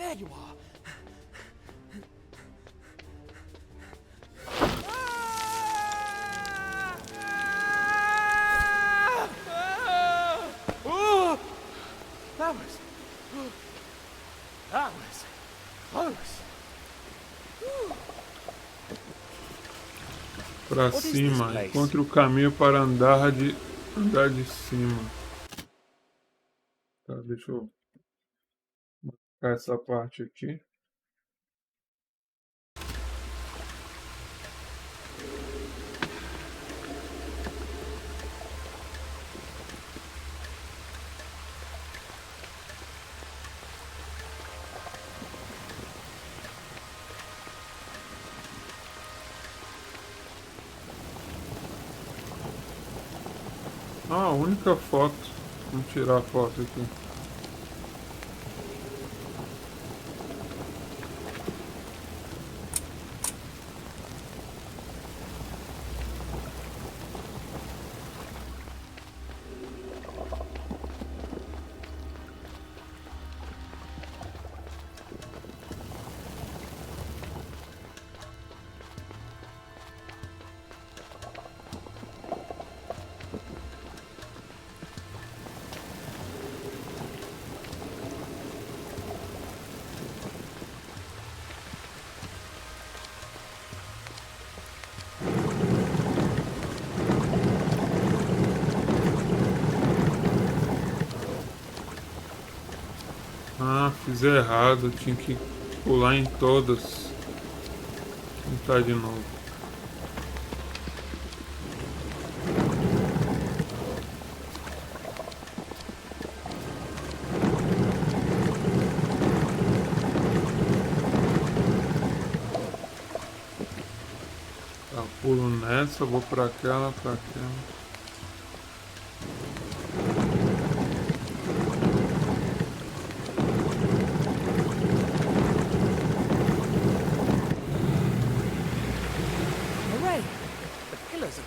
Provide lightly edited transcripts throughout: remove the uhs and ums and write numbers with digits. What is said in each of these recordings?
There you are. That was close. Pra cima, encontre o caminho para andar de cima. Tá, deixa eu marcar essa parte aqui. Ah, a única foto. Vamos tirar a foto aqui. Ah, fiz errado, eu tinha que pular em todas. Vou tentar de novo. Tá, pulo nessa, vou pra aquela, pra aquela.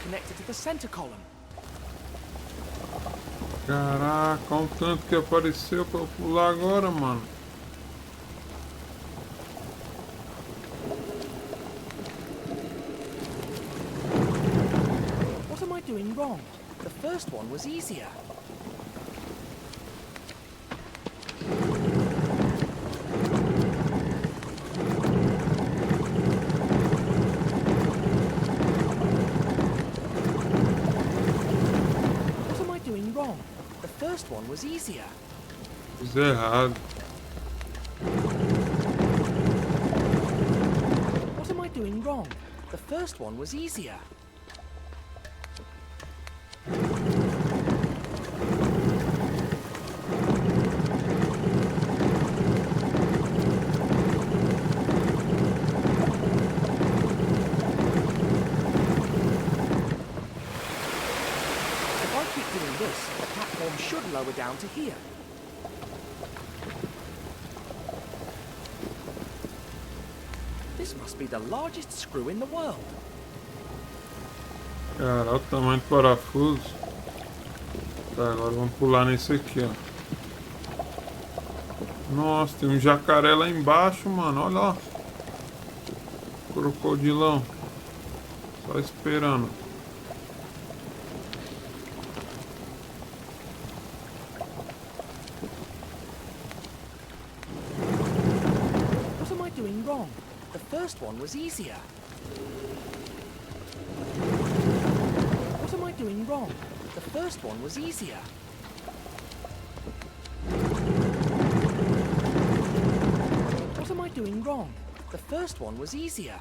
Connected to the center column. Caraca, olha o tanto que apareceu pra eu pular agora, mano. What am I doing wrong? The first one was easier. The first one was easier. Fiz errado. What am I doing wrong? The first one was easier. If I keep doing this, the platform should lower down to here. This must be the largest screw in the world. Cara, olha o tamanho do parafuso. Tá, agora vamos pular nesse aqui, ó. Nossa, tem um jacaré lá embaixo, mano. Olha lá. Crocodilão. Só esperando. What am I doing wrong? The first one was easier. What am I doing wrong? The first one was easier. What am I doing wrong? The first one was easier.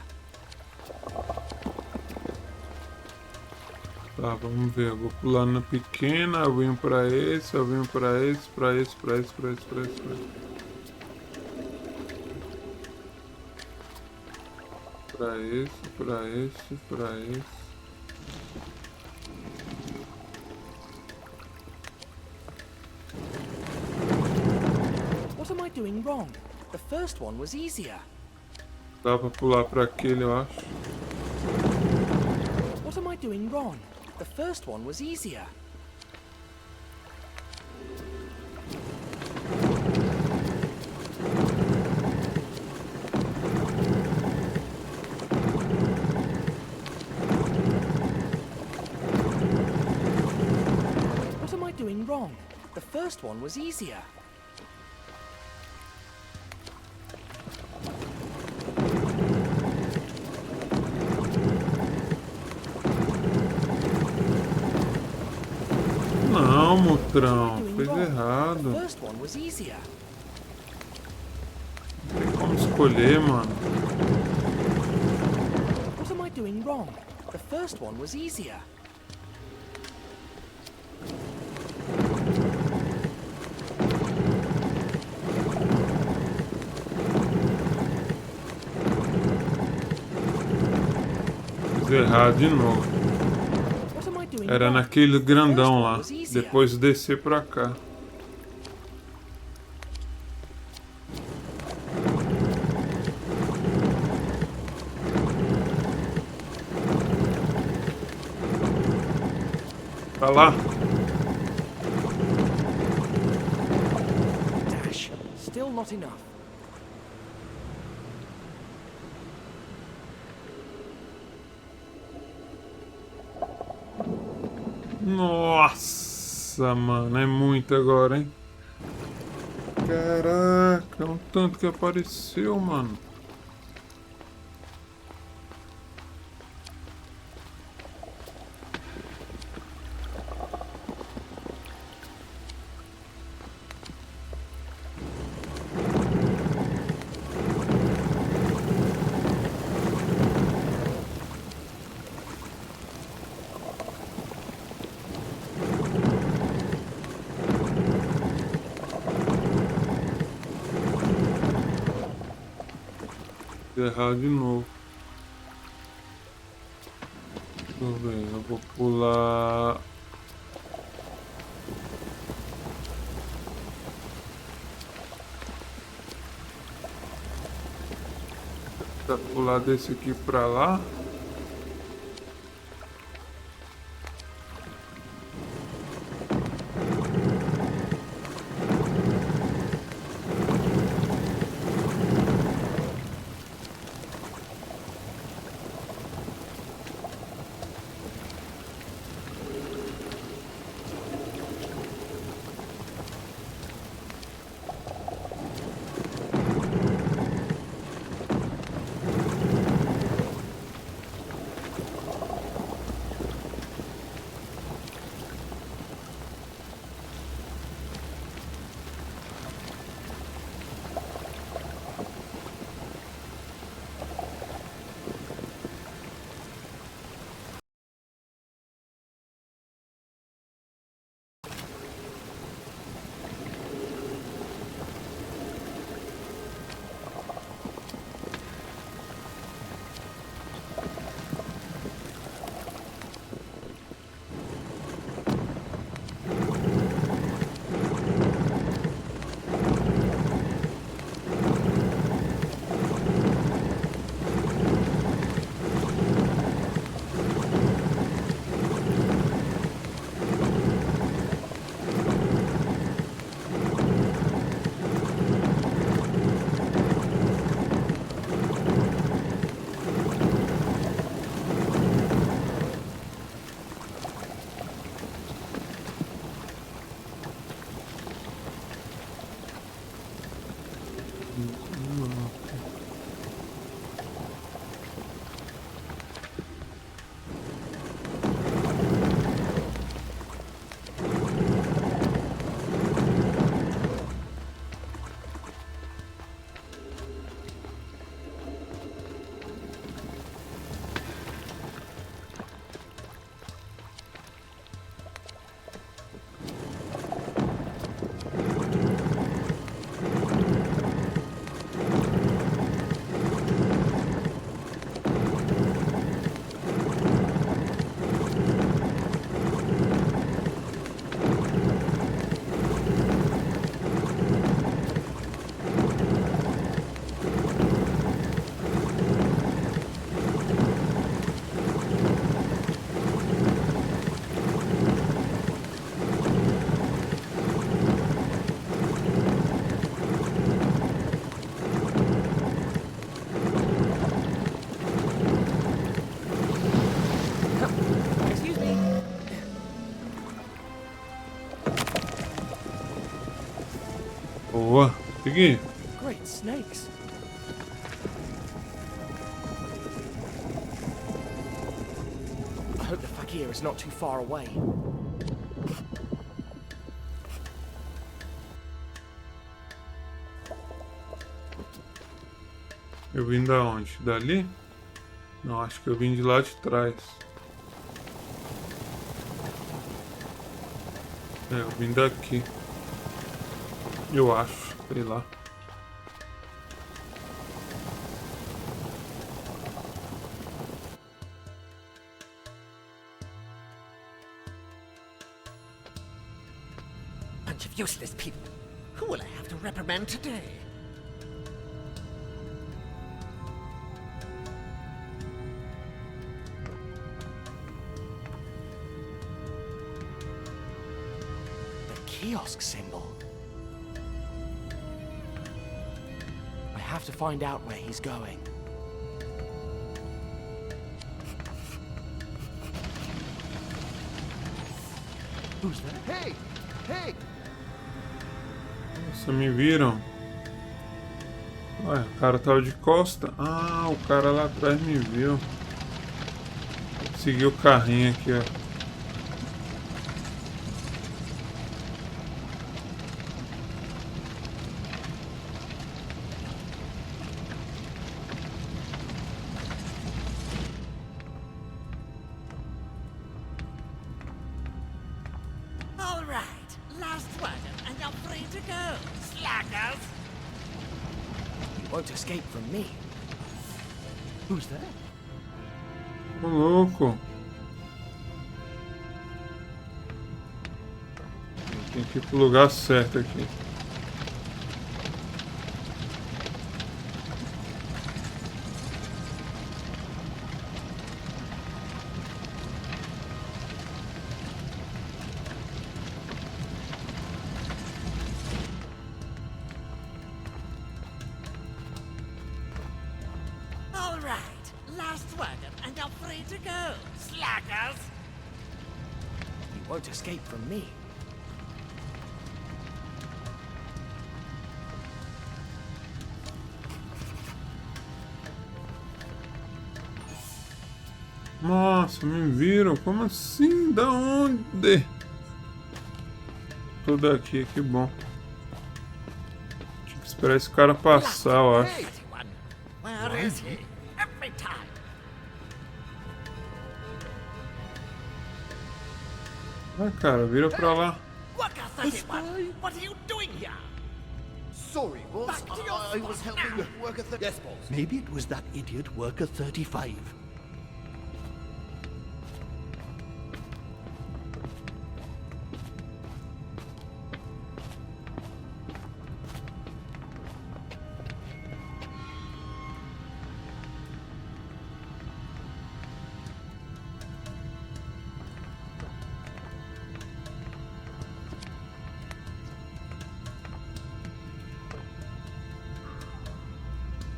Tá, vamos ver. Eu vou pular na pequena, eu venho pra esse, eu venho pra esse, pra esse, pra esse, pra esse, pra esse, pra esse. Pra esse, pra esse, pra esse. What am I doing wrong? The first one was easier. Dá pra pular pra aquele, eu acho. What am I doing wrong? The first one was easier. first one was easier. Não, Mutrão, Doing fez wrong. The errado. first one was easier. Não tem como escolher, mano. What am I doing wrong? The first one was easier. Fiz errado de novo. What am I doing Era wrong? naquele The grandão first one lá. was easier. Depois descer pra cá. Tá lá. Dash. Still not enough. Nossa, mano, é muito agora, hein? Caraca, o tanto que apareceu, mano. Errado de novo. Deixa eu ver, eu vou pular. Vou pular desse aqui pra lá. Boa. Segui. Great snakes. I hope the fakir is not too far away. Eu vim da onde? Dali? Não, acho que eu vim de lá de trás. É, eu vim daqui. Eu acho, sei lá. Bunch of useless people. Who will I have to reprimand today? Kiosk symbol. I have to find out where he's going. Who's that? Hey! Hey! Nossa, me viram? Ué, o cara tava de costa. Ah, o cara lá atrás me viu. Segui o carrinho aqui, ó. All right, last wagon, and you're free to go, slackers. He won't escape from me. Who's there? Ô, louco. Tem que ir pro lugar certo aqui. All right, last wagon, and you're free to go, slackers. He won't escape from me. Nossa, me viram? Como assim? Da onde? Tô daqui, que bom. Tinha que esperar esse cara passar, eu acho. Anyone? Where is he? Every time. Ah, cara, vira pra lá. Worker 31, what are you doing here? Sorry, boss. Back to your I was spot helping now. worker 30. Yes, boss. Maybe it was that idiot worker 35.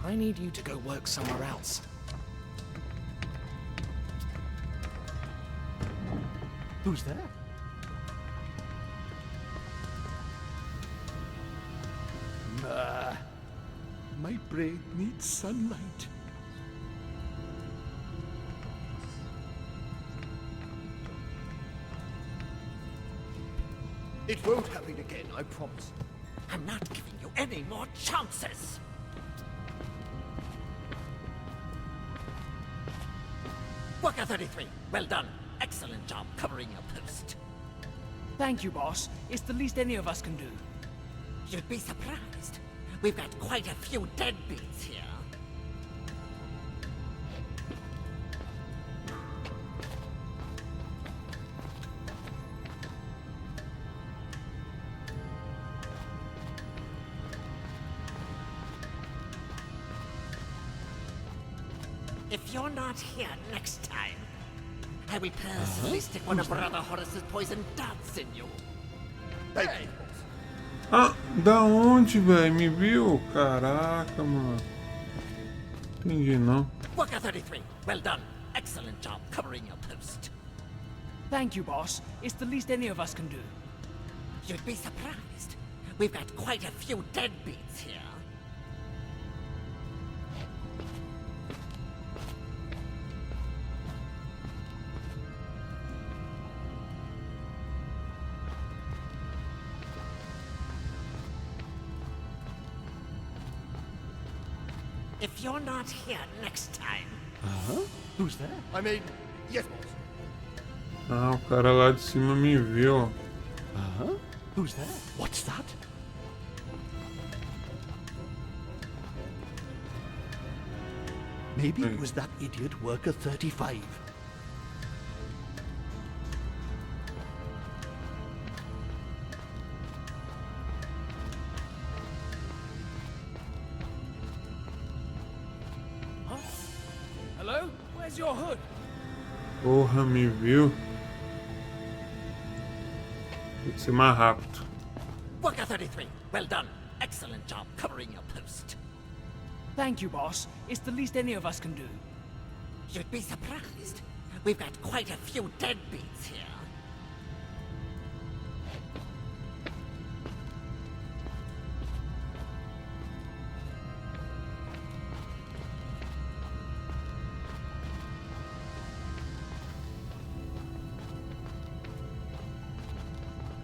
I need you to go work somewhere else. Who's there? My brain needs sunlight. It won't happen again, I promise. I'm not giving you any more chances. Worker 33, well done. Excellent job covering your post. Thank you, boss. It's the least any of us can do. You'd be surprised. We've got quite a few deadbeats here. If you're not here next time, I will personally stick one of Brother Horace's poison darts in you. Thank you, boss. Ah, da onde, velho? Me viu? Caraca, mano. Entendi, não. Worker 33, well done. Excellent job covering your post. Thank you, boss. It's the least any of us can do. You'd be surprised. We've got quite a few deadbeats here. If you're not here next time, Who's there? I mean, yes, boss. Ah, o cara lá de cima me viu, ó. Who's there? What's that? Maybe it was that idiot worker 35. Hello? Where's your hood? Porra, me viu. Tem que ser mais rápido. Worker 33, well done. Excellent job covering your post. Thank you, boss. It's the least any of us can do. You'd be surprised. We've got quite a few deadbeats here.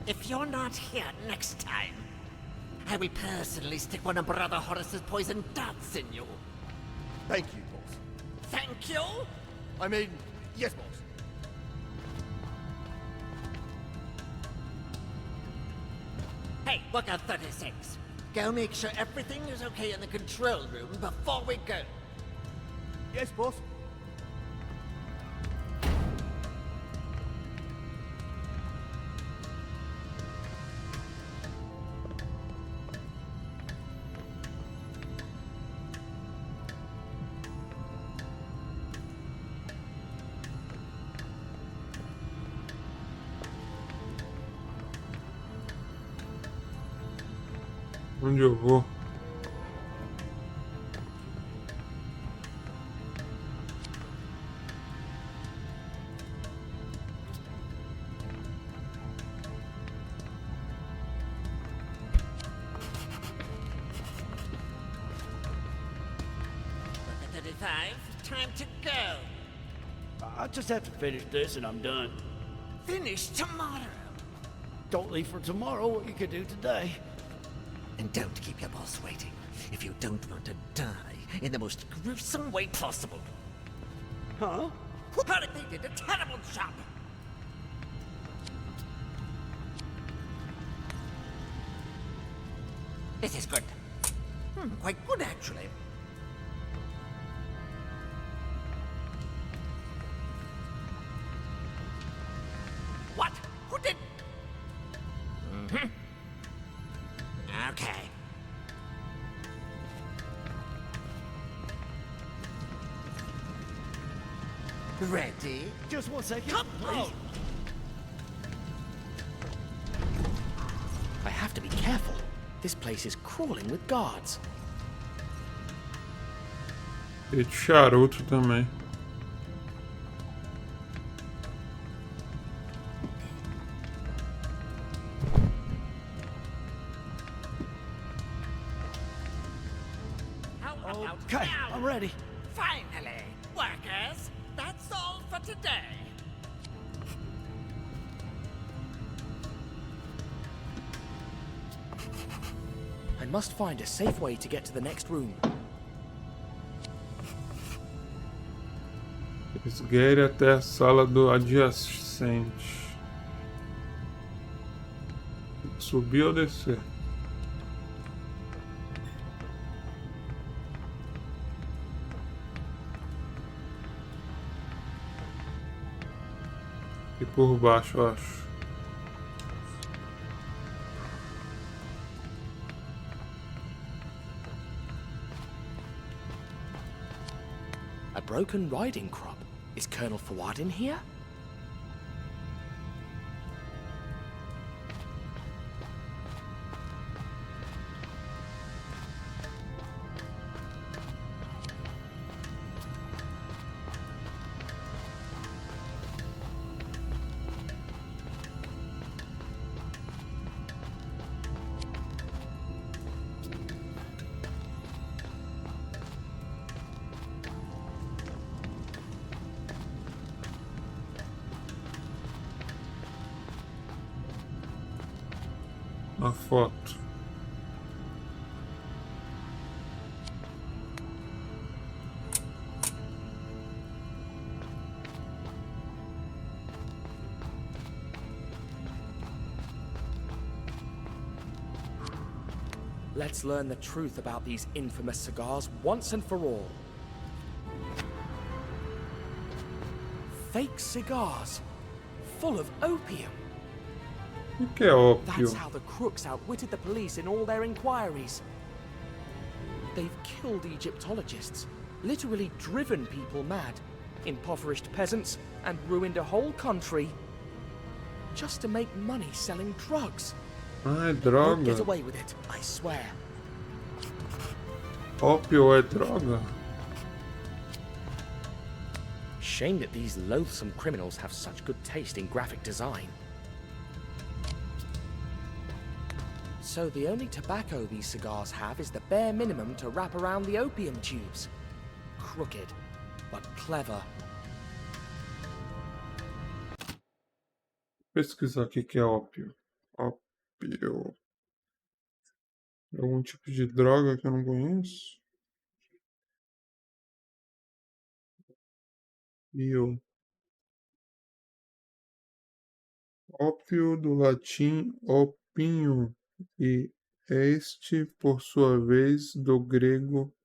If you're not here next time, I will personally stick one of Brother Horace's poison darts in you. Thank you, boss. Thank you? I mean, yes, boss. Hey, Worker 36. Go make sure everything is okay in the control room before we go. Yes, boss. Onde eu vou? Worker 35, time to go. I just have to finish this and I'm done. Finish tomorrow. Don't leave for tomorrow what you could do today. And don't keep your boss waiting if you don't want to die in the most gruesome way possible. Huh? Apparently did a terrible job. This is good. Quite good, actually. What? Who did? Okay. Ready? Just 1 second. Come on! I have to be careful. This place is crawling with guards. E de charuto também. How about Okay, now? I'm ready. Finally, workers, that's all for today. I must find a safe way to get to the next room. Esgueire até a sala do adjacente. Subir ou descer? E por baixo, eu acho. A broken riding crop. Is Colonel Fawad in here? a foto. Let's learn the truth about these infamous cigars once and for all. Fake cigars, full of opium. O que é ópio? That's how the crooks outwitted the police in all their inquiries. They've killed Egyptologists, literally driven people mad, impoverished peasants, and ruined a whole country just to make money selling drugs. Ah, é Won't get droga. away with it, I swear. Ópio é droga? Shame that these loathsome criminals have such good taste in graphic design. So the only tobacco these cigars have is the bare minimum to wrap around the opium tubes. Crooked, but clever. Pesquisar o que é ópio. Ópio. Algum tipo de droga que eu não conheço? Bio. Ópio do latim opinho e este, por sua vez, do grego.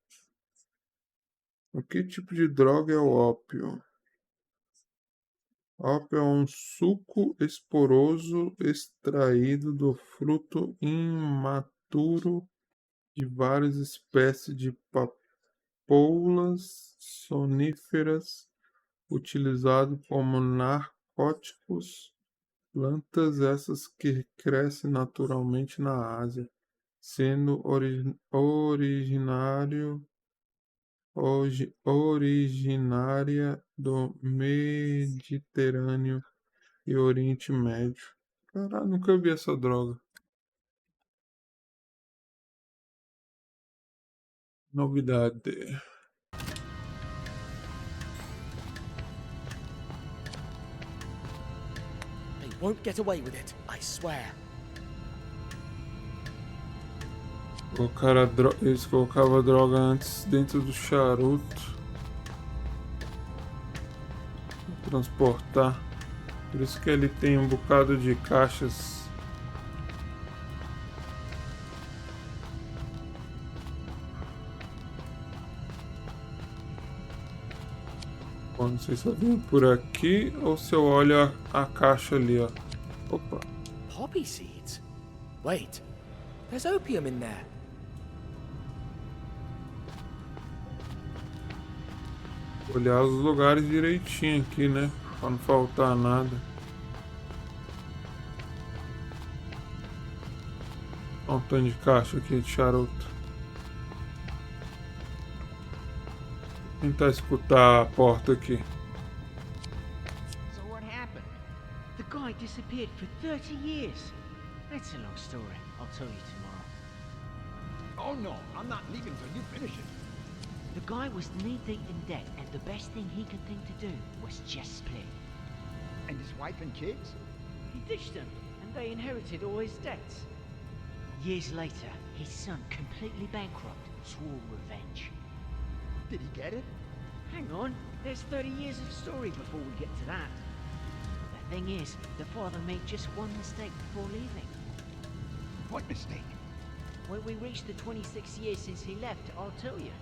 O que tipo de droga é o ópio? Ópio é um suco esporoso extraído do fruto imaturo de várias espécies de papoulas soníferas, utilizado como narcóticos, plantas essas que crescem naturalmente na Ásia, sendo originária do Mediterrâneo e Oriente Médio. Caralho, nunca vi essa droga. Novidade. They won't get away with it, I swear. Eles colocavam a droga antes dentro do charuto. Transportar. Por isso que ele tem um bocado de caixas. Bom, não sei se eu venho por aqui ou se eu olho a caixa ali, ó. Opa. Poppy seeds? Wait, there's opium in there. Olhar os lugares direitinho aqui, né? Pra não faltar nada. Olha um tanto de caixa aqui de charuto. Vou tentar escutar a porta aqui. So what happened? The guy disappeared for 30 years. That's a long story. I'll tell you tomorrow. Oh no, I'm not leaving till you finish it. The guy was knee-deep in debt, and the best thing he could think to do was just split. And his wife and kids? He ditched them, and they inherited all his debts. Years later, his son, completely bankrupt, swore revenge. Did he get it? Hang on, there's 30 years of story before we get to that. The thing is, the father made just one mistake before leaving. What mistake? When we reach the 26 years since he left, I'll tell you.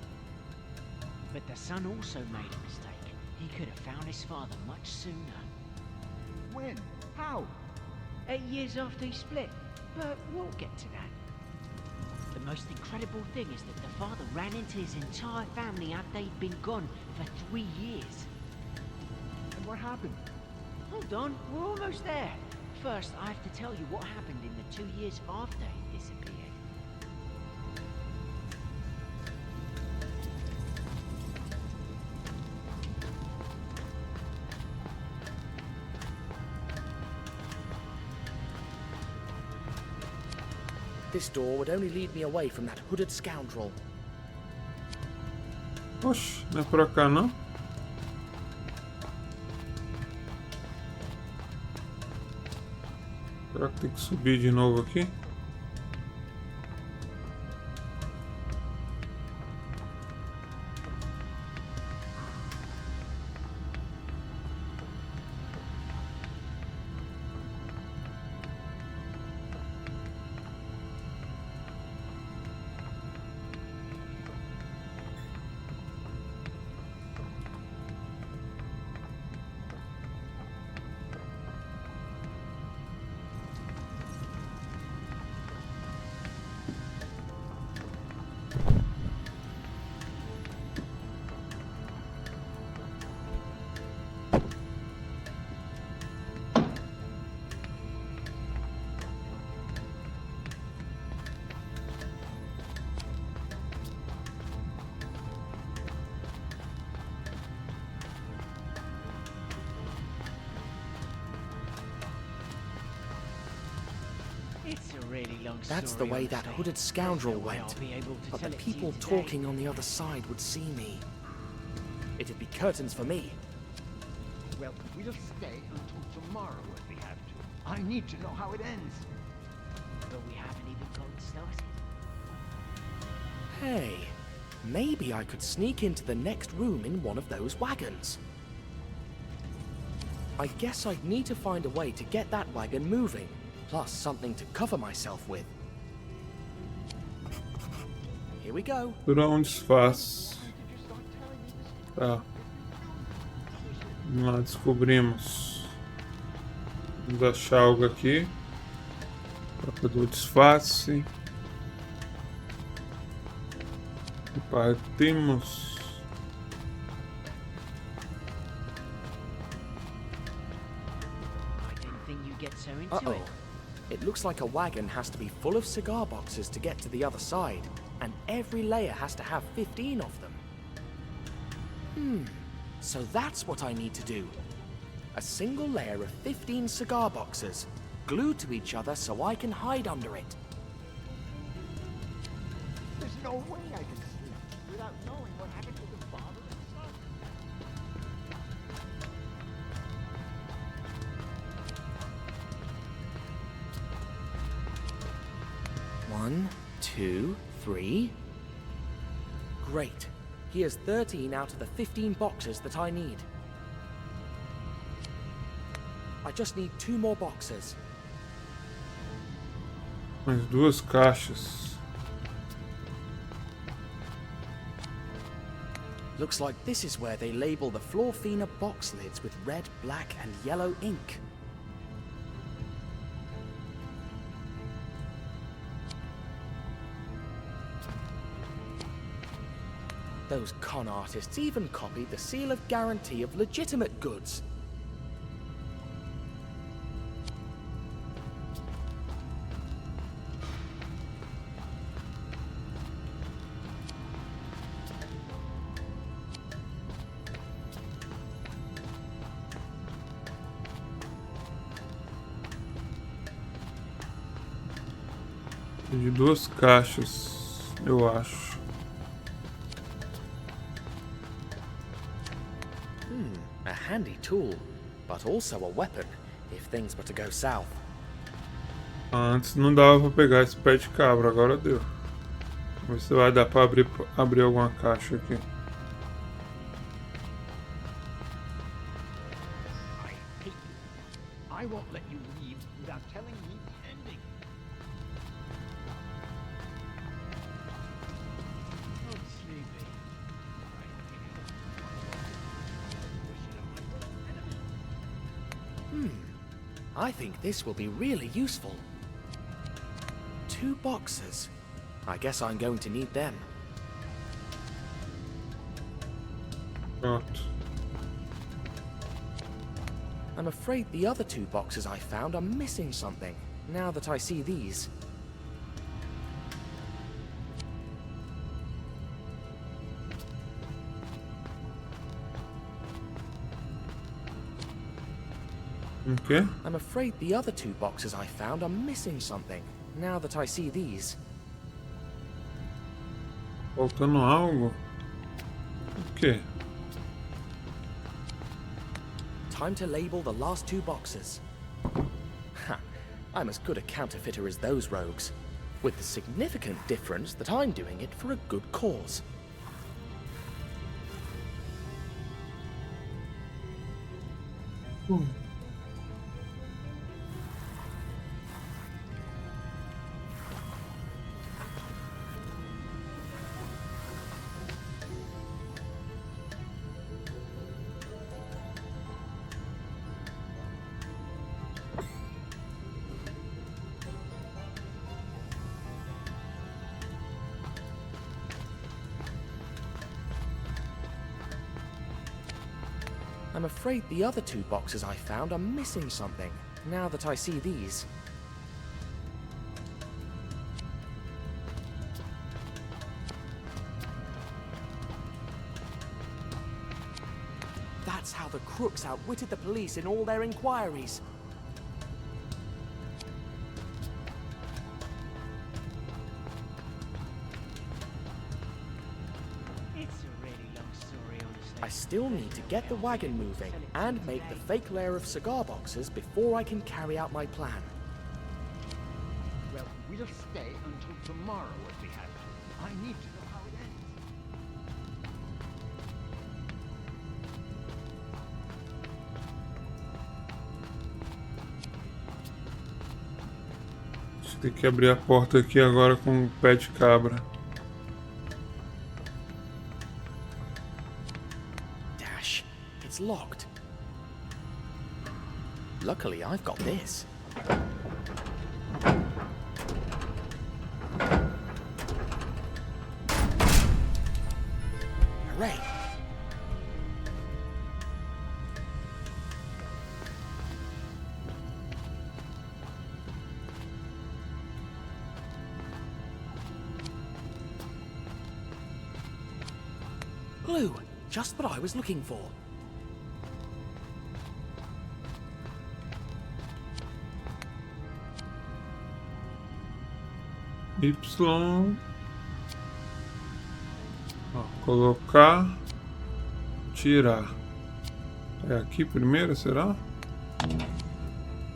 But the son also made a mistake. He could have found his father much sooner. When? How? 8 years after he split. But we'll get to that. The most incredible thing is that the father ran into his entire family after they'd been gone for 3 years. And what happened? Hold on, we're almost there. First, I have to tell you what happened in the 2 years after he disappeared. This door would only lead me away from that hooded scoundrel. Oxe, não é pra cá não? Será que tem que subir de novo aqui? It's a really long That's the story, way that honestly. hooded scoundrel There's no way went. I'll be able to But the tell it to you people today. talking on the other side would see me. It'd be curtains for me. Well, we'll stay until tomorrow if we have to. I need to know how it ends. But we haven't even gotten started. Hey, maybe I could sneak into the next room in one of those wagons. I guess I'd need to find a way to get that wagon moving, plus something to cover myself with. Here we go. Procurar um disfarce. Tá. Vamos lá, descobrimos. Vamos achar algo aqui. Para fazer o disfarce. E partimos. I didn't think you'd get so into Uh-oh. it. It looks like a wagon has to be full of cigar boxes to get to the other side, and every layer has to have 15 of them. So that's what I need to do. A single layer of 15 cigar boxes, glued to each other so I can hide under it. There's no way I can sleep without knowing what happened to the father and son. One, two, three. Great. Here's 13 out of the 15 boxes that I need. I just need 2 more boxes. Mais 2 caixas. Looks like this is where they label the Florfina box lids with red, black, and yellow ink. Those con artists even copied the seal of guarantee of legitimate goods. De 2 caixas, eu acho. A handy tool, but also a weapon, if things were to go south. Antes não dava pra pegar esse pé de cabra, agora deu. Vamos ver se vai dar pra abrir alguma caixa aqui. I hate you. I won't let you leave without telling me the ending. I'm sleepy. I think this will be really useful. 2 boxes. I guess I'm going to need them. Pronto. I'm afraid the other 2 boxes I found are missing something, now that I see these. Ok. I'm afraid the other 2 boxes I found are missing something, now that I see these. Faltando algo. O quê? Time to label the last 2 boxes. Ha! I'm as good a counterfeiter as those rogues, with the significant difference that I'm doing it for a good cause. I'm afraid the other 2 boxes I found are missing something, now that I see these. That's how the crooks outwitted the police in all their inquiries. I still need to get the wagon moving and make the fake layer of cigar boxes before I can carry out my plan. Well, we'll stay until tomorrow if we have to. I need to know how it ends. A gente tem que abrir a porta aqui agora com o pé de cabra. Dash, it's locked. Luckily, I've got this. Hooray! Glue! Just what I was looking for. Y. Ó, colocar. Tirar. É aqui primeiro, será?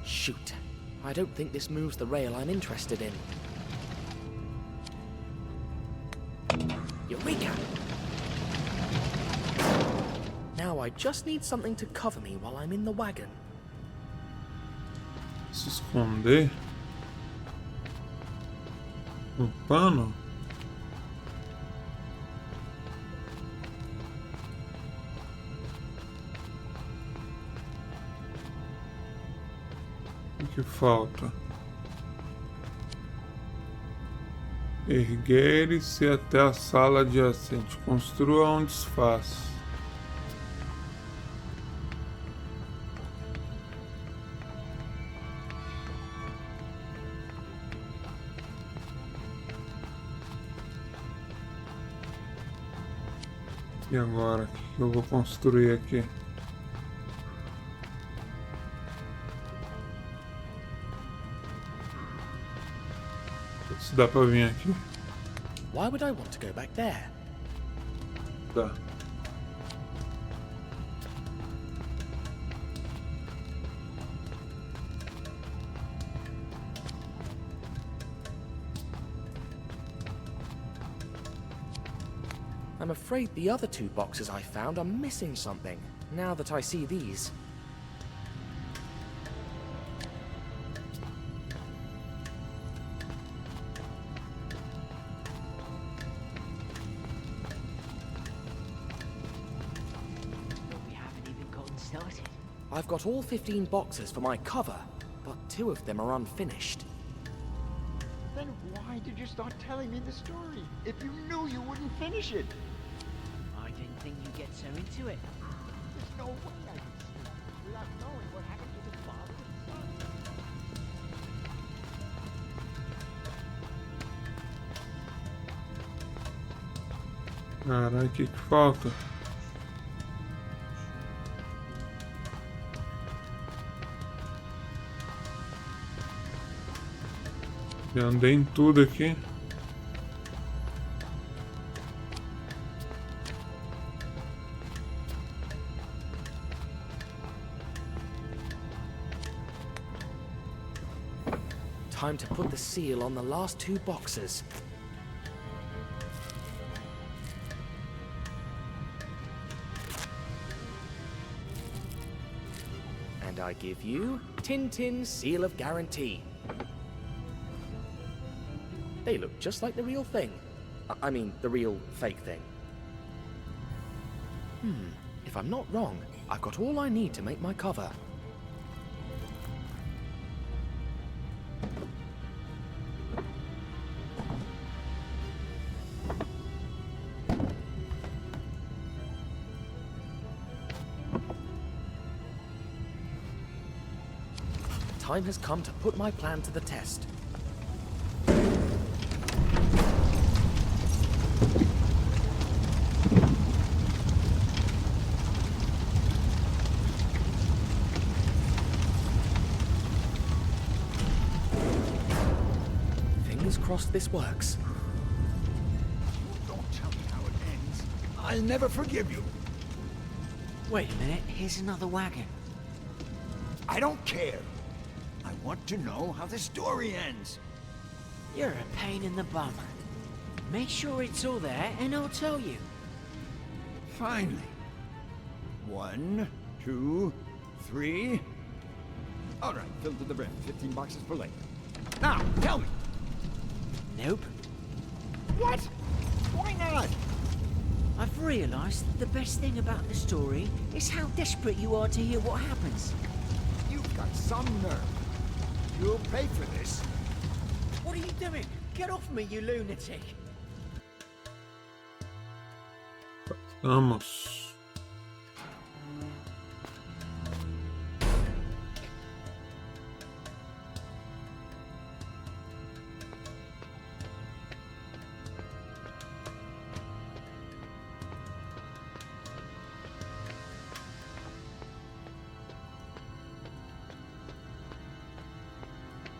Shoot. I don't think this moves the rail I'm interested in. Eureka! Now I just need something to cover me while I'm in the wagon. Se esconder. No pano. O que falta? Erguer-se até a sala adjacente. Construa um disfarce. E agora, o que eu vou construir aqui? Se dá pra vir aqui. Why would I want to go back there? Dá. I'm afraid the other two boxes I found are missing something, now that I see these. But we haven't even gotten started. I've got all 15 boxes for my cover, but 2 of them are unfinished. Then why did you start telling me the story? If you knew you wouldn't finish it. I didn't think you'd get so into it. There's no way I could sleep without knowing what happened to the father and son. Caralho, o que falta? Já andei em tudo aqui. Time to put the seal on the last 2 boxes. And I give you Tintin's Seal of Guarantee. They look just like the real thing. I mean, the real fake thing. If I'm not wrong, I've got all I need to make my cover. Time has come to put my plan to the test. Fingers crossed this works. Don't tell me how it ends. I'll never forgive you. Wait a minute, here's another wagon. I don't care. I want to know how the story ends. You're a pain in the bum. Make sure it's all there and I'll tell you. Finally. 1, 2, 3. All right, filled to the brim. 15 boxes for later. Now, tell me. Nope. What? Why not? I've realized that the best thing about the story is how desperate you are to hear what happens. You've got some nerve. You'll pay for this. What are you doing? Get off me, you lunatic! Vamos.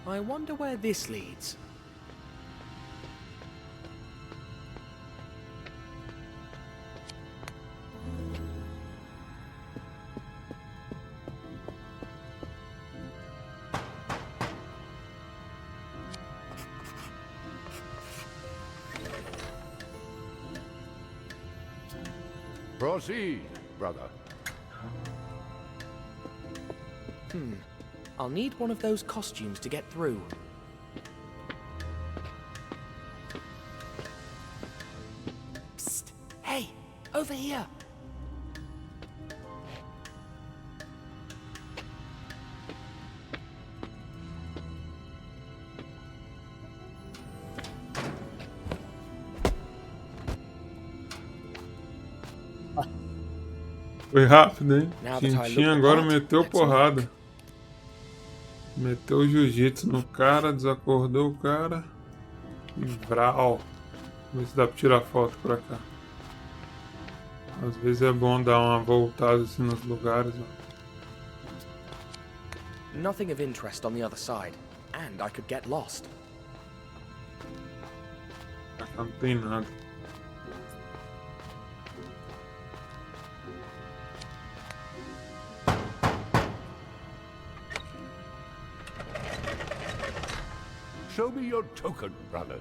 I wonder where this leads. Proceed, brother. I'll need one of those costumes to get through. Psst! Hey! Over here! Foi rápido, hein? Now that I Tintin look agora apart, meteu let's porrada. Meteu o jiu-jitsu no cara, desacordou o cara. E vral. Vê se dá pra tirar foto pra cá. Às vezes é bom dar uma voltada assim nos lugares. Ó. Nothing of interest on the other side, and I could get lost. Cá não tem nada. Show me your token, brother.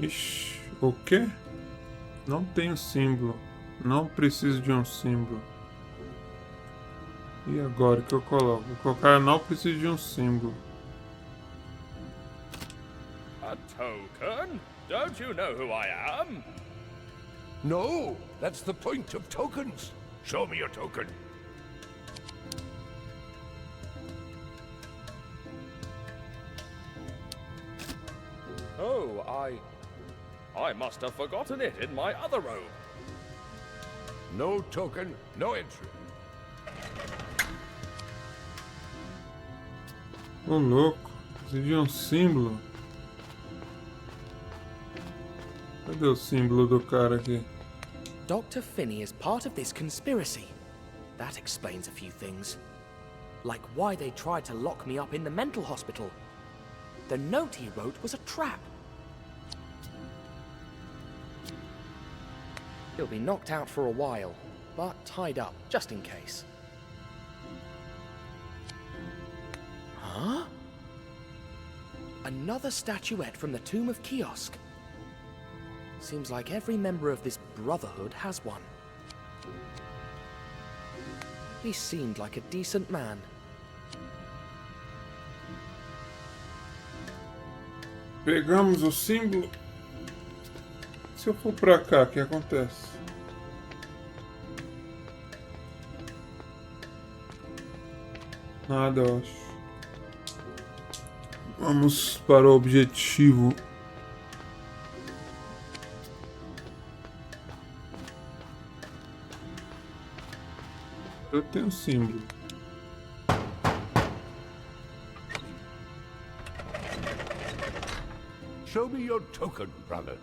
Ixi, o quê? Não tenho símbolo. Não preciso de um símbolo. E agora o que eu coloco? Vou colocar não preciso de um símbolo. A token? Don't you know who I am? No, that's the point of tokens. Show me your token. Oh, I must have forgotten it in my other robe. No token, no entry. Ô louco, preciso de um símbolo. Cadê o símbolo do cara aqui? Dr. Finney is part of this conspiracy. That explains a few things. Like why they tried to lock me up in the mental hospital. The note he wrote was a trap. He'll be knocked out for a while, but tied up, just in case. Huh? Another statuette from the tomb of Kih-Oskh. Seems like every member of this brotherhood has one. He seemed like a decent man. Pegamos o símbolo. Se eu for pra cá, o que acontece? Nada, eu acho. Vamos para o objetivo. Eu tenho um símbolo. Show me your token, brother.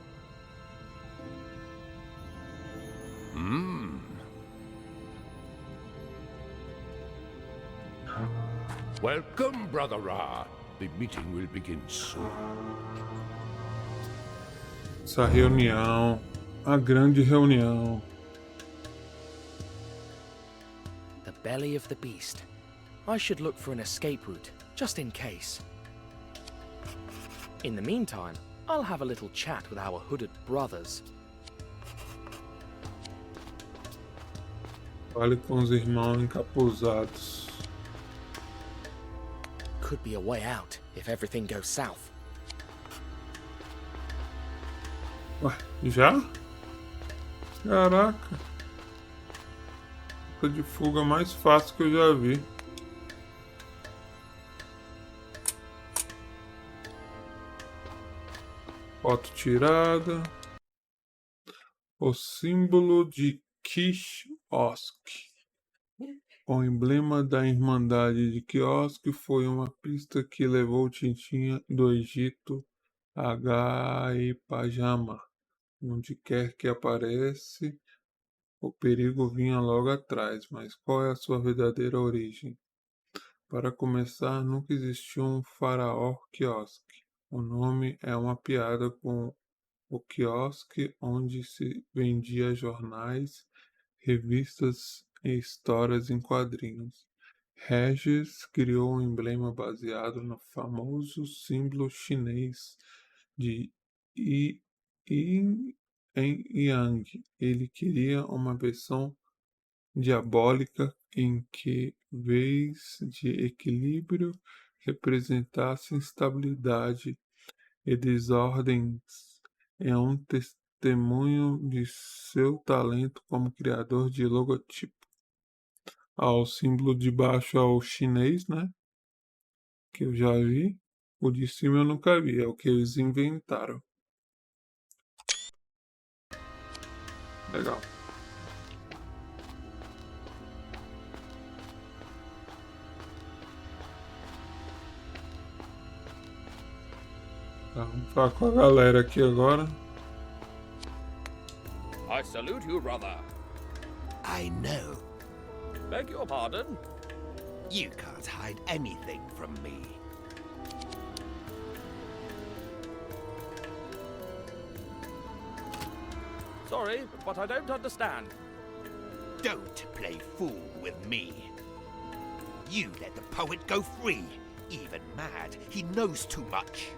Welcome, Brother Ra. The meeting will begin soon. Essa reunião. A grande reunião. The belly of the beast. I should look for an escape route, just in case. In the meantime, I'll have a little chat with our hooded brothers. Fale com os irmãos encapuzados. Could be a way out if everything goes south. Ué, já? Caraca. Rota de fuga mais fácil que eu já vi. Foto tirada. O símbolo de Kih-Oskh. O emblema da Irmandade de Kih-Oskh foi uma pista que levou Tintin do Egito a Pajama. Onde quer que aparece, o perigo vinha logo atrás, mas qual é a sua verdadeira origem? Para começar, nunca existiu um Faraó Kih-Oskh. O nome é uma piada com o quiosque onde se vendia jornais, revistas e histórias em quadrinhos. Regis criou um emblema baseado no famoso símbolo chinês de Yin e Yang. Ele queria uma versão diabólica em que, vez de equilíbrio, representasse instabilidade e desordens. É um testemunho de seu talento como criador de logotipo. O símbolo de baixo é o chinês, né? Que eu já vi. O de cima eu nunca vi, é o que eles inventaram. Legal. Tá, vamos falar com a galera aqui agora. I salute you, brother. I know. Beg your pardon? You can't hide anything from me. Sorry, but I don't understand. Don't play fool with me. You let the poet go free. Even mad, he knows too much.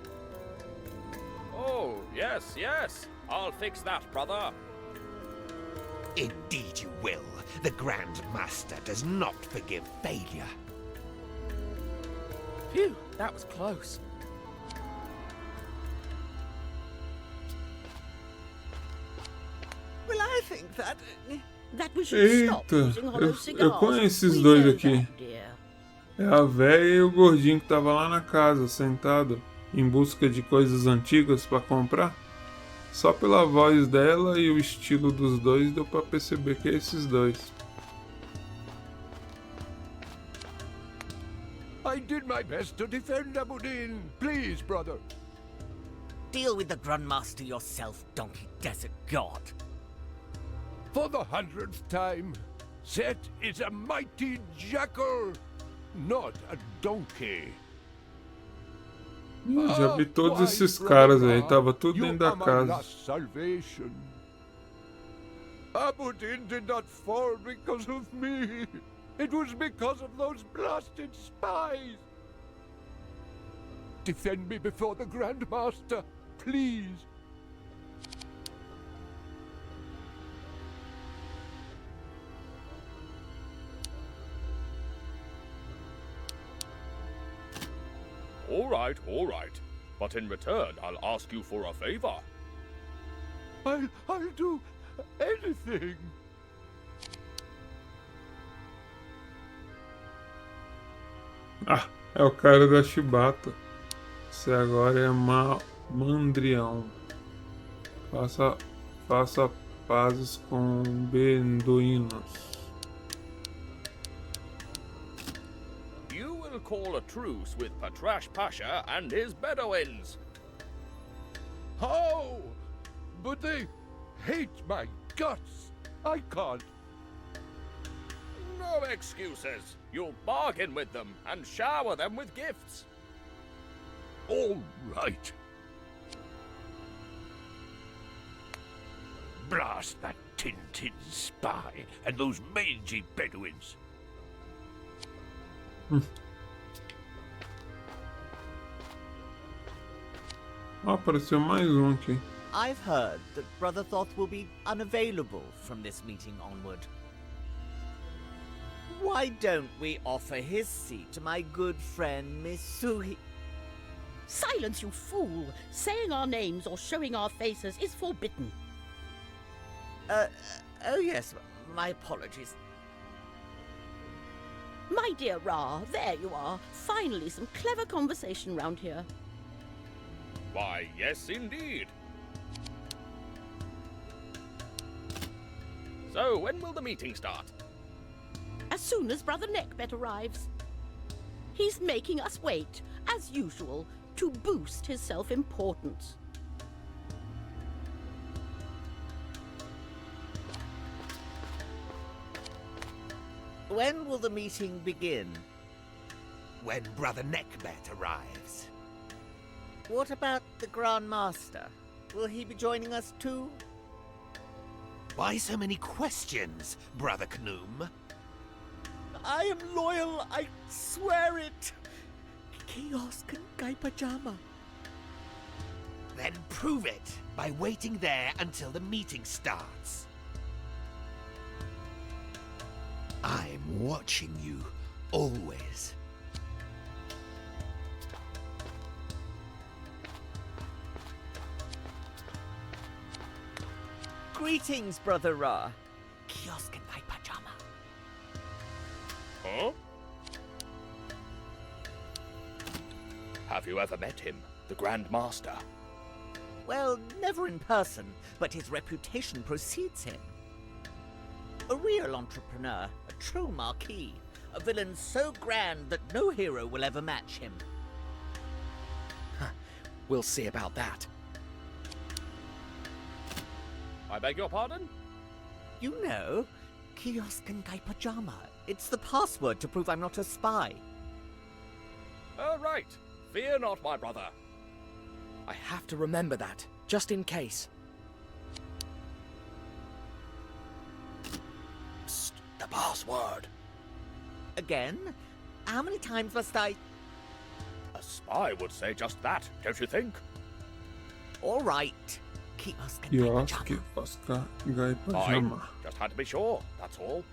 Oh, yes, yes. I'll fix that, brother. Indeed you will. The Grand Master does not forgive failure. Phew, that was close. Well, I think that we should stop Eita, using hollow eu cigars. conheço esses We dois know aqui. that, dear. É a véia e o gordinho que tava lá na casa, sentado, em busca de coisas antigas para comprar. Só pela voz dela e o estilo dos dois deu para perceber que é esses dois. I did my best to defend Abudin. Please, brother. Deal with the Grandmaster yourself, donkey desert god. For the 100th time, Set is a mighty jackal, not a donkey. Já vi todos esses caras aí, tava tudo dentro da casa. Salvation. Abudin did not fall because of me. It was because of those blasted spies. Defend me before the Grandmaster, please. All right. But in return, I'll ask you for a favor. I'll do anything. Ah, é o cara da chibata. Esse agora é Mandrião. Faça pazes com beduínos. You will call a truce with Patrash Pasha and his Bedouins. How? But they hate my guts. I can't. No excuses. You'll bargain with them and shower them with gifts. All right. Blast that Tintin spy and those mangy Bedouins. Apareceu mais aqui. I've heard that Brother Thoth will be unavailable from this meeting onward. Why don't we offer his seat to my good friend Miss Suhi? Silence, you fool! Saying our names or showing our faces is forbidden. Oh yes, my apologies. My dear Ra, there you are. Finally, some clever conversation round here. Why, yes, indeed. So, when will the meeting start? As soon as Brother Neckbet arrives. He's making us wait, as usual, to boost his self-importance. When will the meeting begin? When Brother Neckbet arrives. What about the Grand Master? Will he be joining us too? Why so many questions, Brother Knoom? I am loyal, I swear it. Kih-Oskh and Guy Pajama. Then prove it by waiting there until the meeting starts. I'm watching you, always. Greetings, Brother Ra. Kih-Oskh and Guy Pajama. Huh? Have you ever met him, the Grand Master? Well, never in person, but his reputation precedes him. A real entrepreneur, a true marquis, a villain so grand that no hero will ever match him. We'll see about that. I beg your pardon? You know, Kih-Oskh and Guy Pajama. It's the password to prove I'm not a spy. Oh, right. Fear not, my brother. I have to remember that, just in case. Psst, the password. Again? How many times must I... A spy would say just that, don't you think? All right. Kih-Oskh and Guy Kih-Oskh, Pajama. Oscar, Guy Fine. Pajama. Just had to be sure, that's all.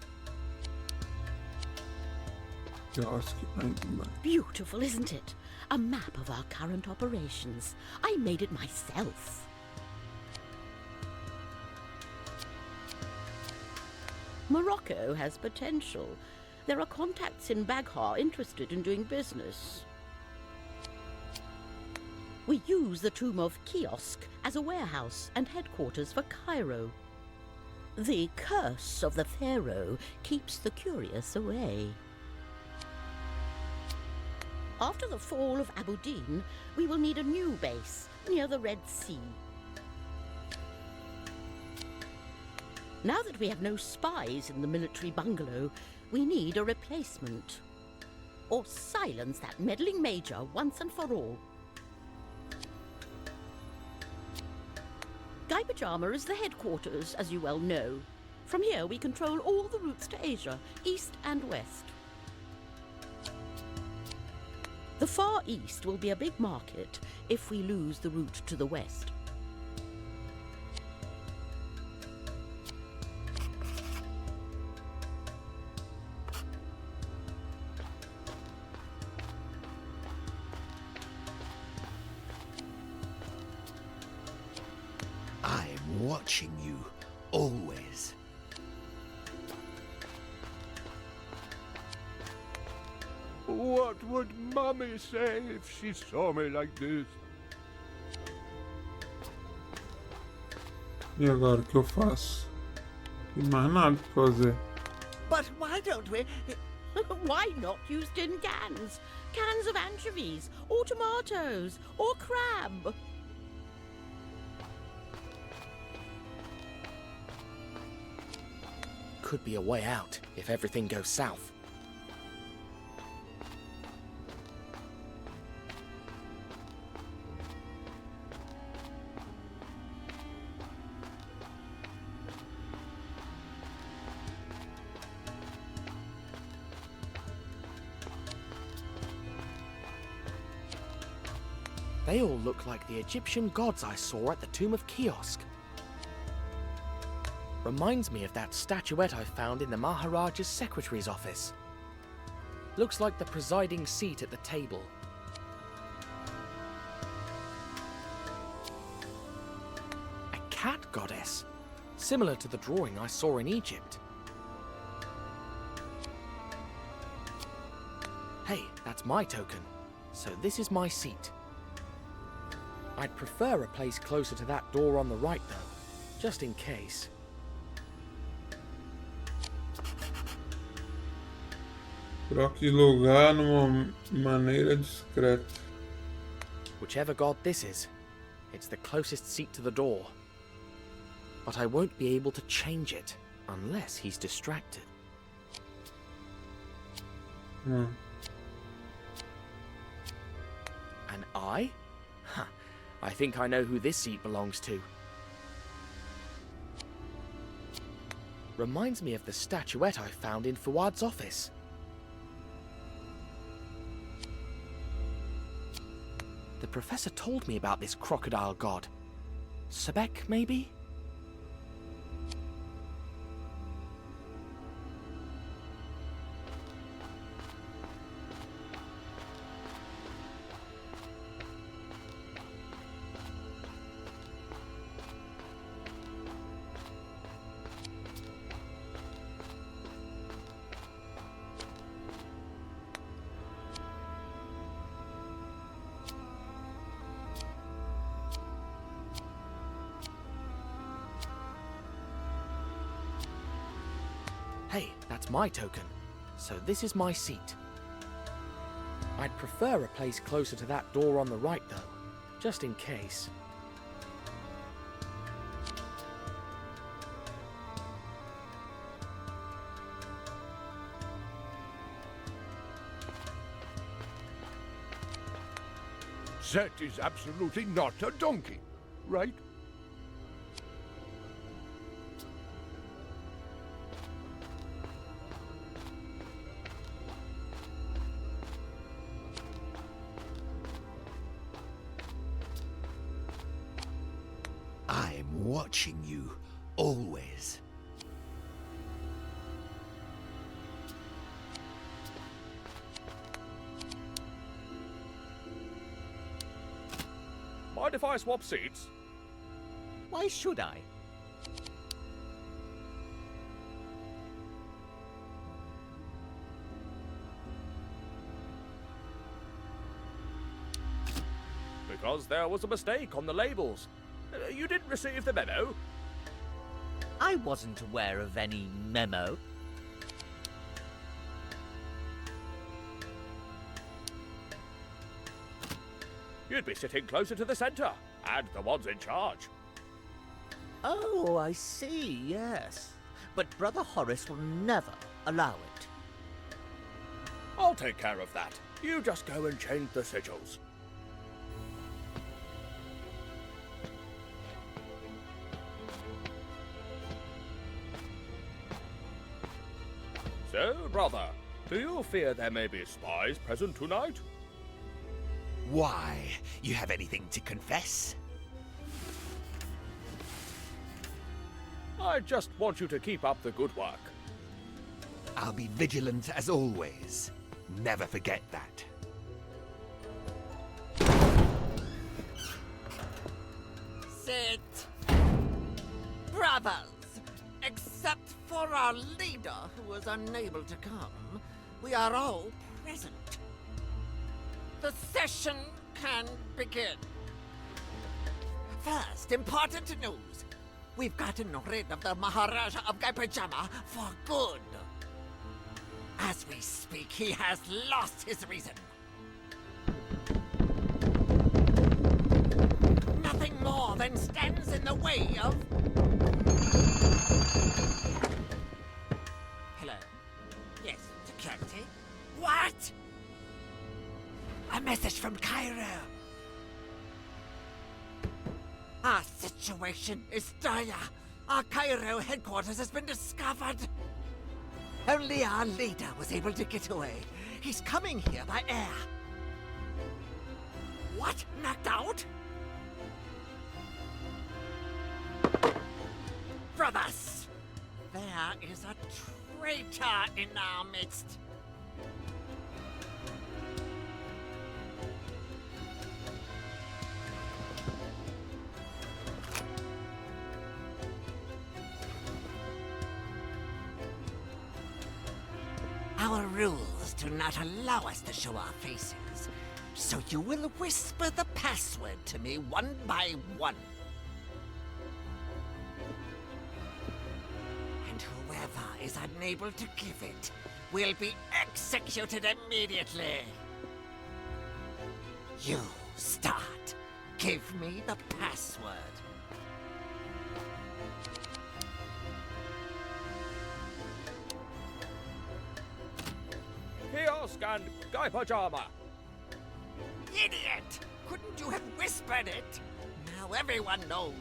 Kih-Oskh and Beautiful, isn't it? A map of our current operations. I made it myself. Morocco has potential. There are contacts in Baghdad interested in doing business. We use the tomb of Kih-Oskh as a warehouse and headquarters for Cairo. The curse of the pharaoh keeps the curious away. After the fall of Abu Din, we will need a new base near the Red Sea. Now that we have no spies in the military bungalow, we need a replacement. Or silence that meddling major once and for all. Guy Pajama is the headquarters, as you well know. From here we control all the routes to Asia, east and west. The Far East will be a big market if we lose the route to the west. I'm watching you, always. What would Mummy say if she saw me like this? E agora, o que eu faço? Tem mais nada pra fazer. But why don't we... Why not use tin cans? Cans of anchovies, or tomatoes, or crab. Could be a way out if everything goes south. They all look like the Egyptian gods I saw at the tomb of Kih-Oskh. Reminds me of that statuette I found in the Maharaja's secretary's office. Looks like the presiding seat at the table. A cat goddess, similar to the drawing I saw in Egypt. Hey, that's my token, so this is my seat. I'd prefer a place closer to that door on the right though, just in case. Troque de lugar numa maneira discreta. Whichever god this is, it's the closest seat to the door. But I won't be able to change it unless he's distracted. Hmm. An eye? Huh. I think I know who this seat belongs to. Reminds me of the statuette I found in Fuad's office. The professor told me about this crocodile god. Sebek, maybe? Hey, that's my token, so this is my seat. I'd prefer a place closer to that door on the right though, just in case. Set is absolutely not a donkey, right? I'm watching you, always. Mind if I swap seats? Why should I? Because there was a mistake on the labels. You didn't receive the memo? I wasn't aware of any memo. You'd be sitting closer to the center, and the ones in charge. Oh, I see, yes. But Brother Horace will never allow it. I'll take care of that. You just go and change the sigils. So, brother, do you fear there may be spies present tonight? Why? You have anything to confess? I just want you to keep up the good work. I'll be vigilant as always. Never forget that. Sit. Brothers, except for our leader who was unable to come, we are all present. The session can begin. First, important news. We've gotten rid of the Maharaja of Gaipajama for good. As we speak, he has lost his reason. Nothing more than stands in the way of... Hello? Yes, security? What? A message from Cairo. Our situation is dire. Our Cairo headquarters has been discovered. Only our leader was able to get away. He's coming here by air. What? Knocked out? Brothers, there is a traitor in our midst. Our rules do not allow us to show our faces, so you will whisper the password to me one by one. And whoever is unable to give it will be executed immediately. You start. Give me the password. Kiosk and Guy Pajama. Idiot! Couldn't you have whispered it? Now everyone knows.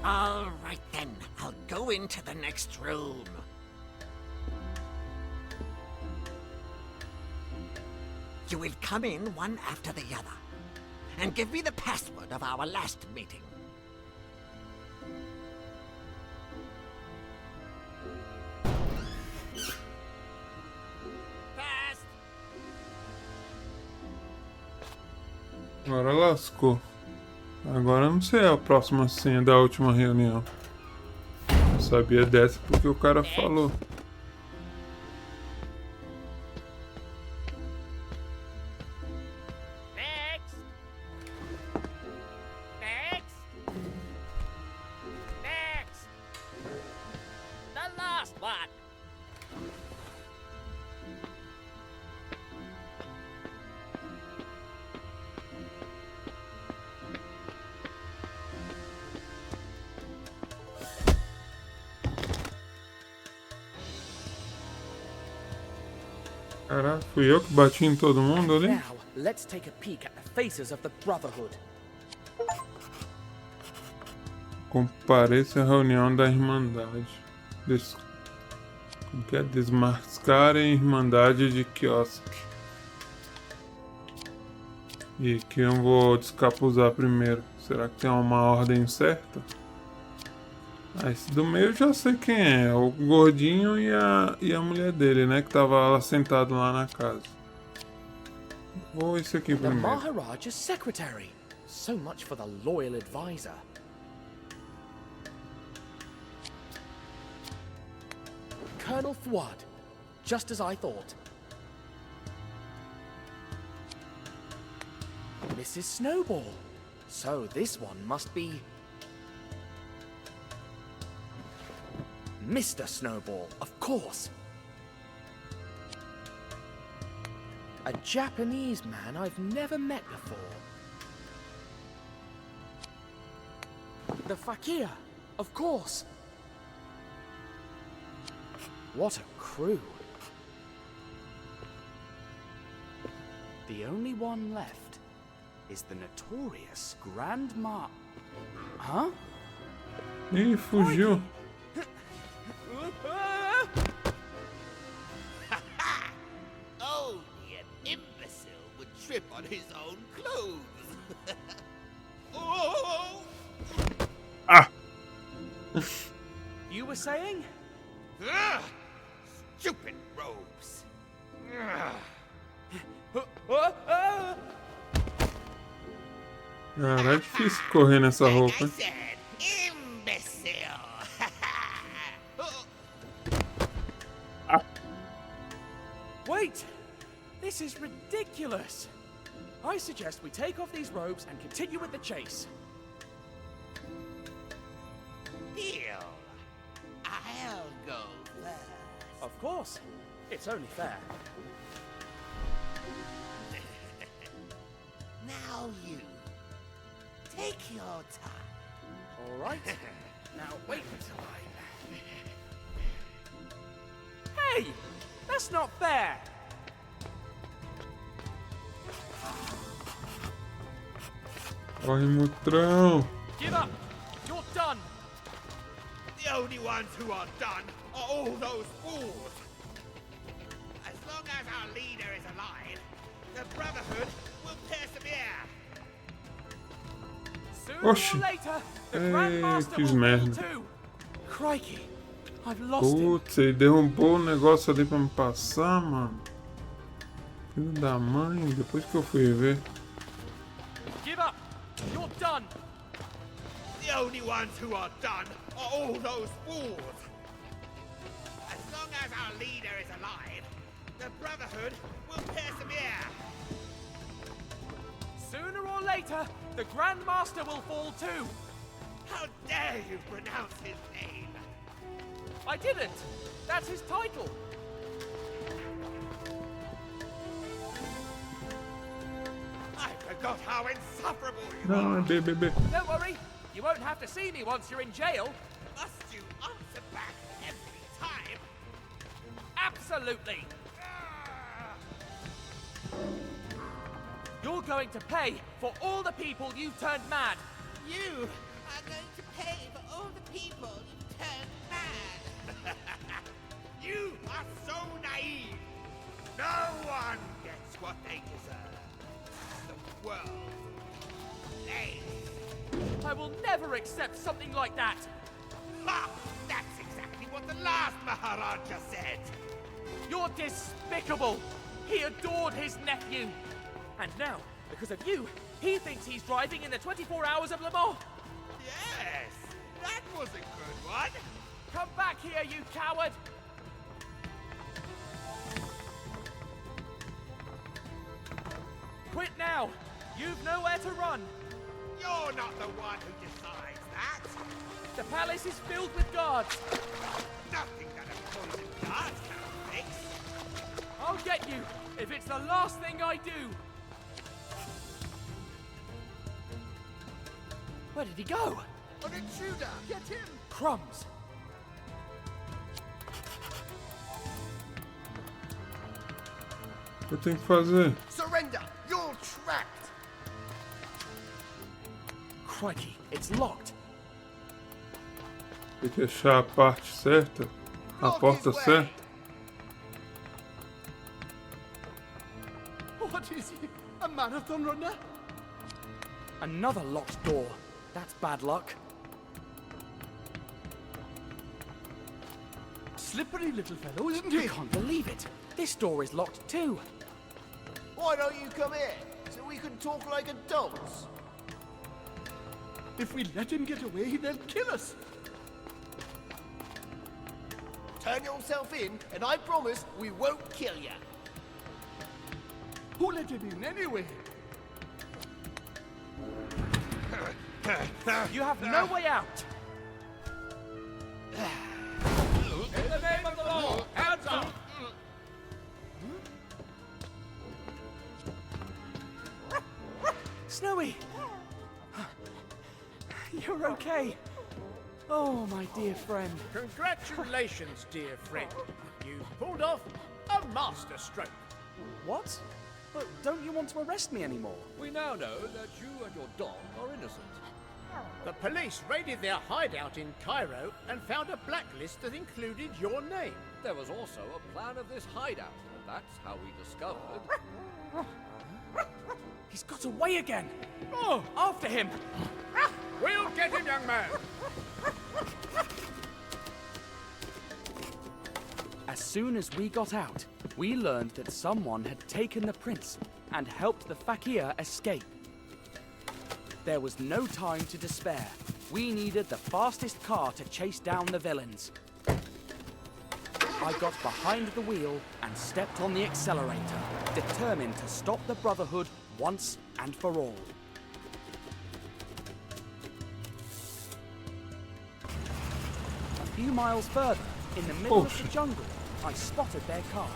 All right then, I'll go into the next room. You will come in one after the other, and give me the password of our last meeting. Fast! Agora lascou. Agora eu não sei a próxima senha da última reunião. Eu sabia dessa porque o cara falou. Next! Next! Next! The last one! Caraca, fui eu que bati em todo mundo ali? Now, let's take a peek at the faces of the Brotherhood. Compareça à reunião da Irmandade. Como que é? Desmascarem a Irmandade de Kih-Oskh. E que eu vou descapuzar primeiro. Será que tem uma ordem certa? Ah, esse do meio eu já sei quem é. O gordinho e a mulher dele, né? Que tava lá sentado lá na casa. Vou esse aqui The primeiro. Maharaja's secretary. So much for the loyal advisor. Colonel Fuad. Just as I thought. Mrs. Snowball. So this one must be... Mr. Snowball, of course. A Japanese man I've never met before. The Fakir, of course. What a crew. The only one left is the notorious Grand Mar... Huh? Ih, fugiu. Only an imbecile would trip on his own clothes. Oh! Ah! You were saying? Ugh! Stupid robes. Ugh. Cara, é difícil correr nessa roupa. I Hein? said imbecile. Wait! This is ridiculous! I suggest we take off these robes and continue with the chase. Deal. I'll go first. Of course. It's only fair. Now you. Take your time. All right. Now wait until I... Hey! That's not fair! Corre, Mutrão. Give up! You're done! The only ones who are done are all those fools. As long as our leader is alive, The Brotherhood will persevere. Sooner Oxi. or later, the Ei, Grandmaster fiz will merda. fall too. Crikey, I've lost him. Putz, ele derrubou o negócio ali pra me passar, mano. Filho da mãe, depois que eu fui ver. Give up. You're done. The only ones who are done are all those fools. As long as our leader is alive, the Brotherhood will persevere. Sooner or later, the Grandmaster will fall too. How dare you pronounce his name? I didn't. That's his title. I forgot how insufferable you Não, are. é bebê. Don't worry. You won't have to see me once you're in jail. Must you answer back every time? Absolutely. You're going to pay for all the people you've turned mad. You are going to pay for all the people you turned mad. You are so naive. No one gets what they deserve. The world. They. I will never accept something like that. Ha! That's exactly what the last Maharaja said. You're despicable. He adored his nephew. And now, because of you, he thinks he's driving in the 24 hours of Le Mans. Yes, that was a good one. Come back here, you coward. Quit now. You've nowhere to run. You're not the one who decides that. The palace is filled with guards. Nothing that a poisoned guard can fix. I'll get you if it's the last thing I do. Where did he go? An intruder! Get him! Crumbs. O que eu tenho que fazer? Surrender! You're trapped! Crikey, it's locked. Tem que achar a parte certa, a porta certa. What is he? A marathon runner? Another locked door. That's bad luck. Slippery little fellow, isn't You he? can't believe it. This door is locked too. Why don't you come here, so we can talk like adults? If we let him get away, they'll kill us. Turn yourself in, and I promise we won't kill you. Who let him in anyway? You have no way out. In the name of the law, hands up! Snowy! You're okay. Oh, my dear friend. Congratulations, dear friend. You pulled off a masterstroke. What? But don't you want to arrest me anymore? We now know that you and your dog are innocent. The police raided their hideout in Cairo and found a blacklist that included your name. There was also a plan of this hideout, and that's how we discovered... He's got away again. Oh, after him. We'll get him, young man. As soon as we got out, we learned that someone had taken the prince and helped the fakir escape. There was no time to despair. We needed the fastest car to chase down the villains. I got behind the wheel and stepped on the accelerator, determined to stop the Brotherhood once and for all. A few miles further, in the middle of the jungle, I spotted their car.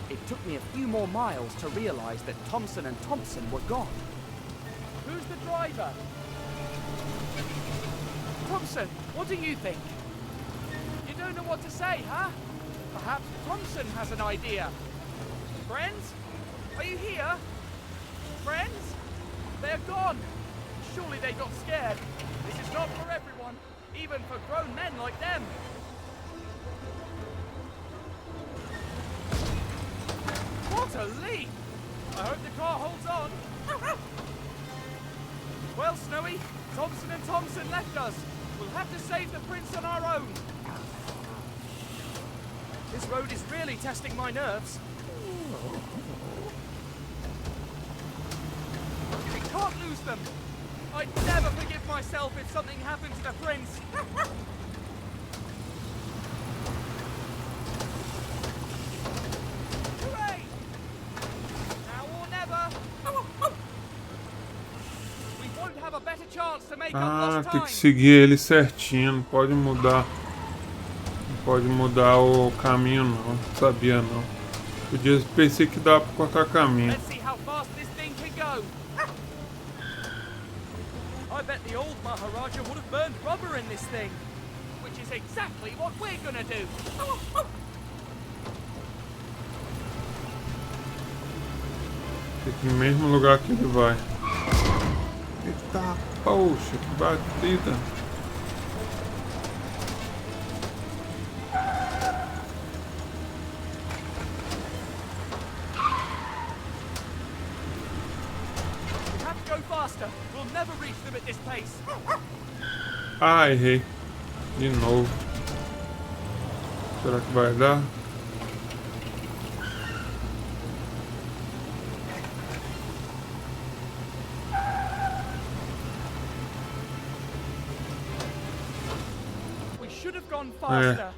It took me a few more miles to realize that Thompson and Thompson were gone. Who's the driver? Thompson, what do you think? You don't know what to say, huh? Perhaps Thompson has an idea. Friends? Are you here? Friends? They're gone. Surely they got scared. This is not for everyone, even for grown men like them. What a leap! I hope the car holds on. Well, Snowy, Thompson and Thompson left us. We'll have to save the prince on our own. This road is really testing my nerves. We can't lose them. I'd never forgive myself if something happened to the prince. Hooray! Now or never. We won't have a better chance to make up lost tem time. que seguir ele certinho, não pode mudar. Não pode mudar o caminho não, sabia não. Pensei que dava pra cortar caminho. Let's see how fast this thing can go. I bet the old Maharaja would have burned rubber in this thing, which is exactly what we're gonna do. Tem que ir no mesmo lugar que ele vai. Eita, poxa, que batida. We have to go faster. We'll never reach them at this pace. Ah, errei. De novo. Será que vai dar? We should have gone faster.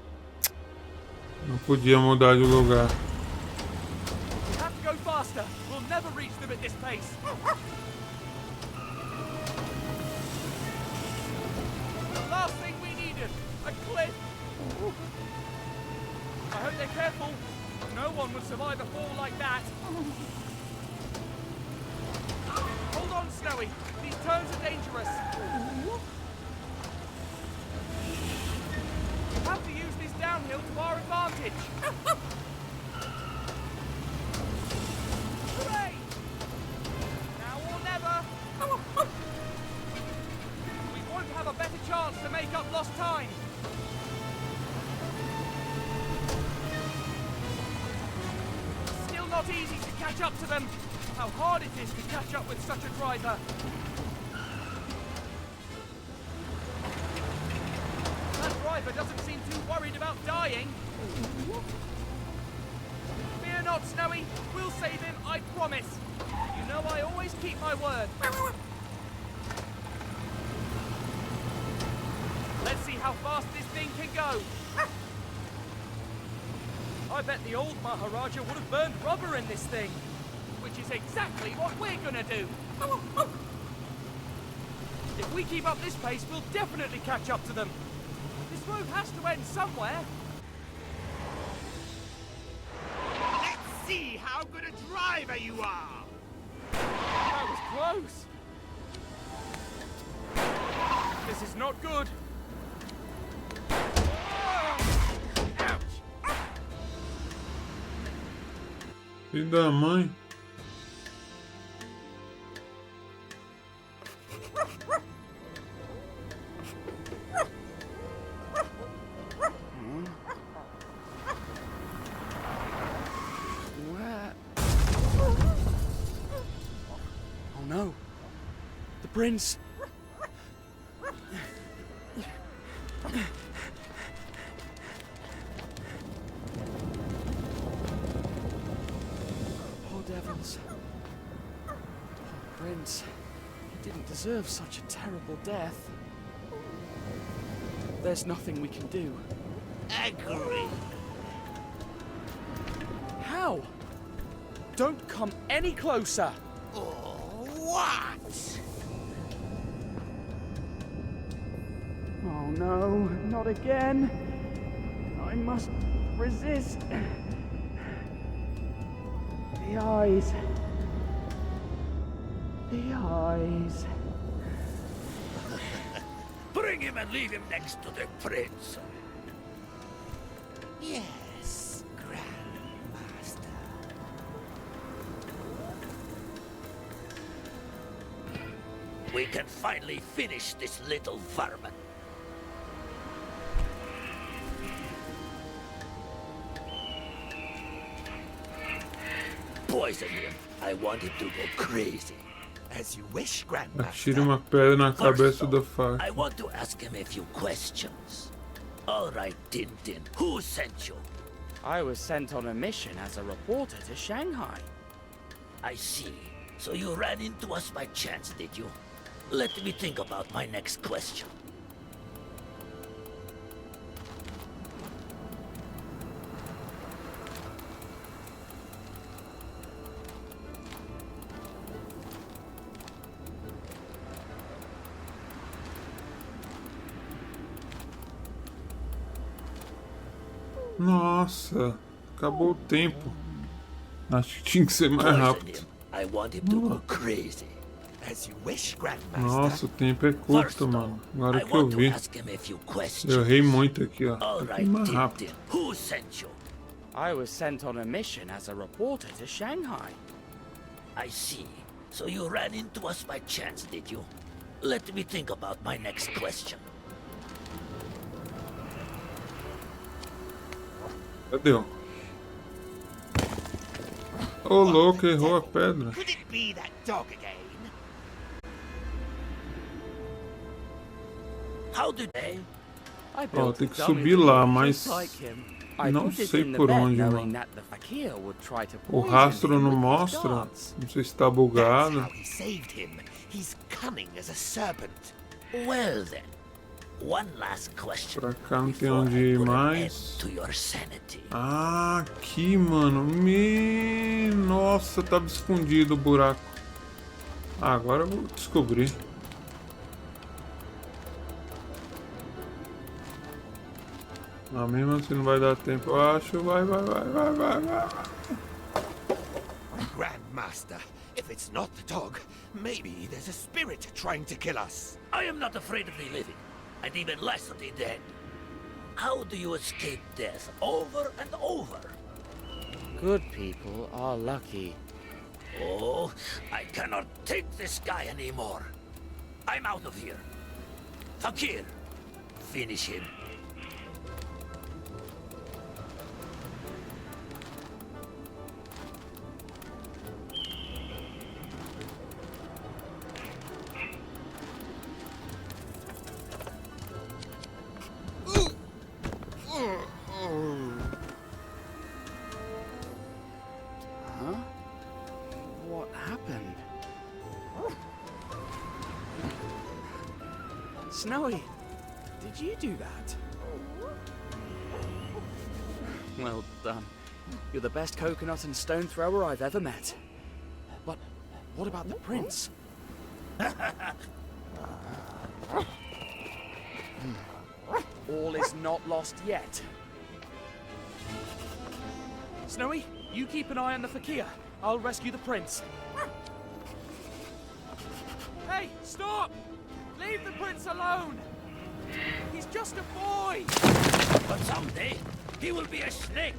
Não podia mudar de lugar. We have to go faster. We'll never reach them at this pace. The last thing we needed, a cliff. I hope they're careful. No one would survive a fall like that. Hold on, Snowy. These turns are dangerous. We have to use this downhill to our advantage. Hooray! Now or never. We won't have a better chance to make up lost time. Still not easy to catch up to them. How hard it is to catch up with such a driver. That driver doesn't seem too worried about dying. Fear not, Snowy. We'll save him, I promise. You know I always keep my word. Let's see how fast this thing can go. I bet the old Maharaja would have burned rubber in this thing, which is exactly what we're gonna do. If we keep up this pace, we'll definitely catch up to them. This road has to end somewhere. Let's see how good a driver you are. That was close. This is not good. Filho da mãe. Where? Oh no. The prince. Heavens. Oh, Prince. He didn't deserve such a terrible death. There's nothing we can do. Agree. How? Don't come any closer. What? Oh no, not again. I must resist. The eyes. The eyes. Bring him and leave him next to the prince. Yes, Grandmaster. We can finally finish this little vermin. Poison him. I want him to go crazy. As you wish, Grandmaster. Atire uma pedra na cabeça da faca. I want to ask him a few questions. All right, Tintin, who sent you? I was sent on a mission as a reporter to Shanghai. I see. So you ran into us by chance, did you? Let me think about my next question. Nossa, acabou o tempo. Acho que tinha que ser mais rápido. I want him to go crazy. As you wish, Grandmaster. Nossa, o tempo é curto, mano. Agora I que eu want to vi. ask him a few questions. Eu errei muito aqui, ó. All Tem que ir right, mais Tintin, rápido. who sent you? I was sent on a mission as a reporter to Shanghai. I see. So you ran into us by chance, did you? Let me think about my next question. Cadê? Ô, louco, errou a pedra. Could it be that dog again? How did they? I Ó, built tem a que dummy subir that lá, looked mas just like him. I não put it sei in the por bed onde, knowing mano. that the fakir would try to O poison rastro him não with his mostra. darts. Não sei se tá bugado. That's how he saved him. He's cunning as a serpent. Well then, one last question. Pra cá não tem onde ir mais. To your sanity. Ah, aqui, mano. Nossa, tava escondido o buraco. Ah, agora eu vou descobrir. Ah, mesmo assim não vai dar tempo. Eu acho. Vai. Grandmaster, if it's not the dog, maybe there's a spirit trying to kill us. I am not afraid of the living, and even less of the dead. How do you escape death over and over? Good people are lucky. Oh, I cannot take this guy anymore. I'm out of here. Fakir, finish him. Huh? What happened? Snowy, did you do that? Well done. You're the best coconut and stone thrower I've ever met. But what about the prince? All is not lost yet. Snowy, you keep an eye on the fakir. I'll rescue the prince. Hey, stop! Leave the prince alone! He's just a boy! But someday, he will be a snake.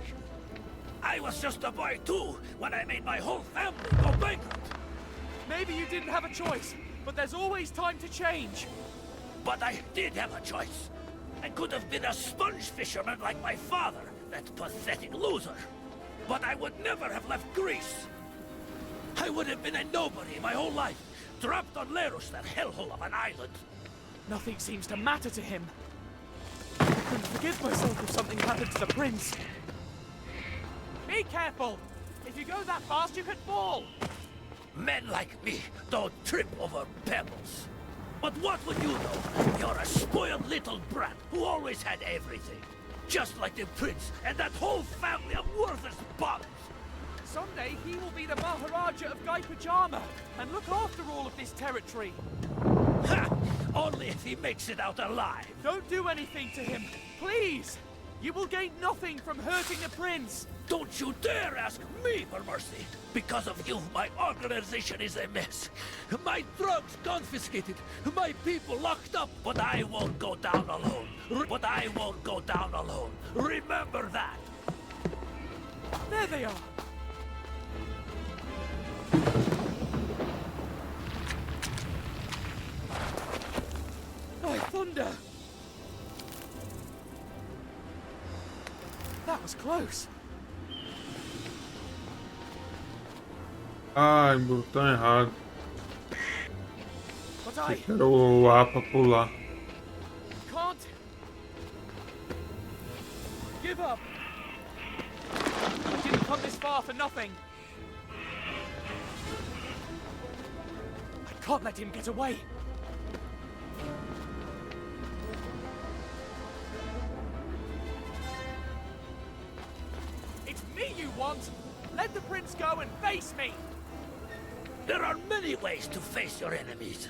I was just a boy too, when I made my whole family go bankrupt. Maybe you didn't have a choice, but there's always time to change. But I did have a choice. I could have been a sponge fisherman like my father, that pathetic loser. But I would never have left Greece. I would have been a nobody my whole life, trapped on Lerus, that hellhole of an island. Nothing seems to matter to him. I couldn't forgive myself if something happened to the prince. Be careful! If you go that fast, you could fall! Men like me don't trip over pebbles. But what would you know? You're a spoiled little brat who always had everything. Just like the prince and that whole family of worthless bums. Someday he will be the Maharaja of Guy Pajama and look after all of this territory. Ha! Only if he makes it out alive. Don't do anything to him, please! You will gain nothing from hurting the prince. Don't you dare ask me for mercy! Because of you, my organization is a mess. My drugs confiscated, my people locked up, but I won't go down alone. But I won't go down alone. Remember that! There they are! By thunder! That was close. Ai, botão errado. But Eu I quero o A pra pular. can't give up. I didn't come this far for nothing. I can't let him get away. It's me you want. Let the prince go and face me. There are many ways to face your enemies.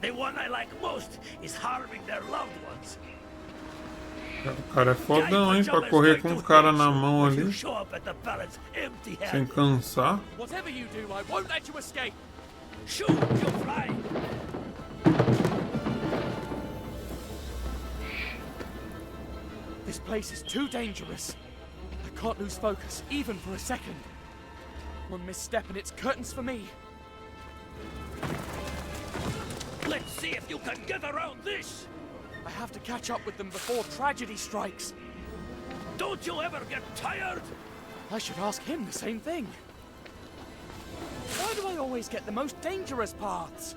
The one I like most is harming their loved ones. O cara é fodão, hein? Pra correr com o cara na mão ali. You show up at the palace Sem empty-handed. cansar. Whatever you do, I won't let you escape. Shoot, you fly. This place is too dangerous. I can't lose focus, even for a second. One misstep and it's curtains for me. Let's see if you can get around this. I have to catch up with them before tragedy strikes. Don't you ever get tired? I should ask him the same thing. Why do I always get the most dangerous paths?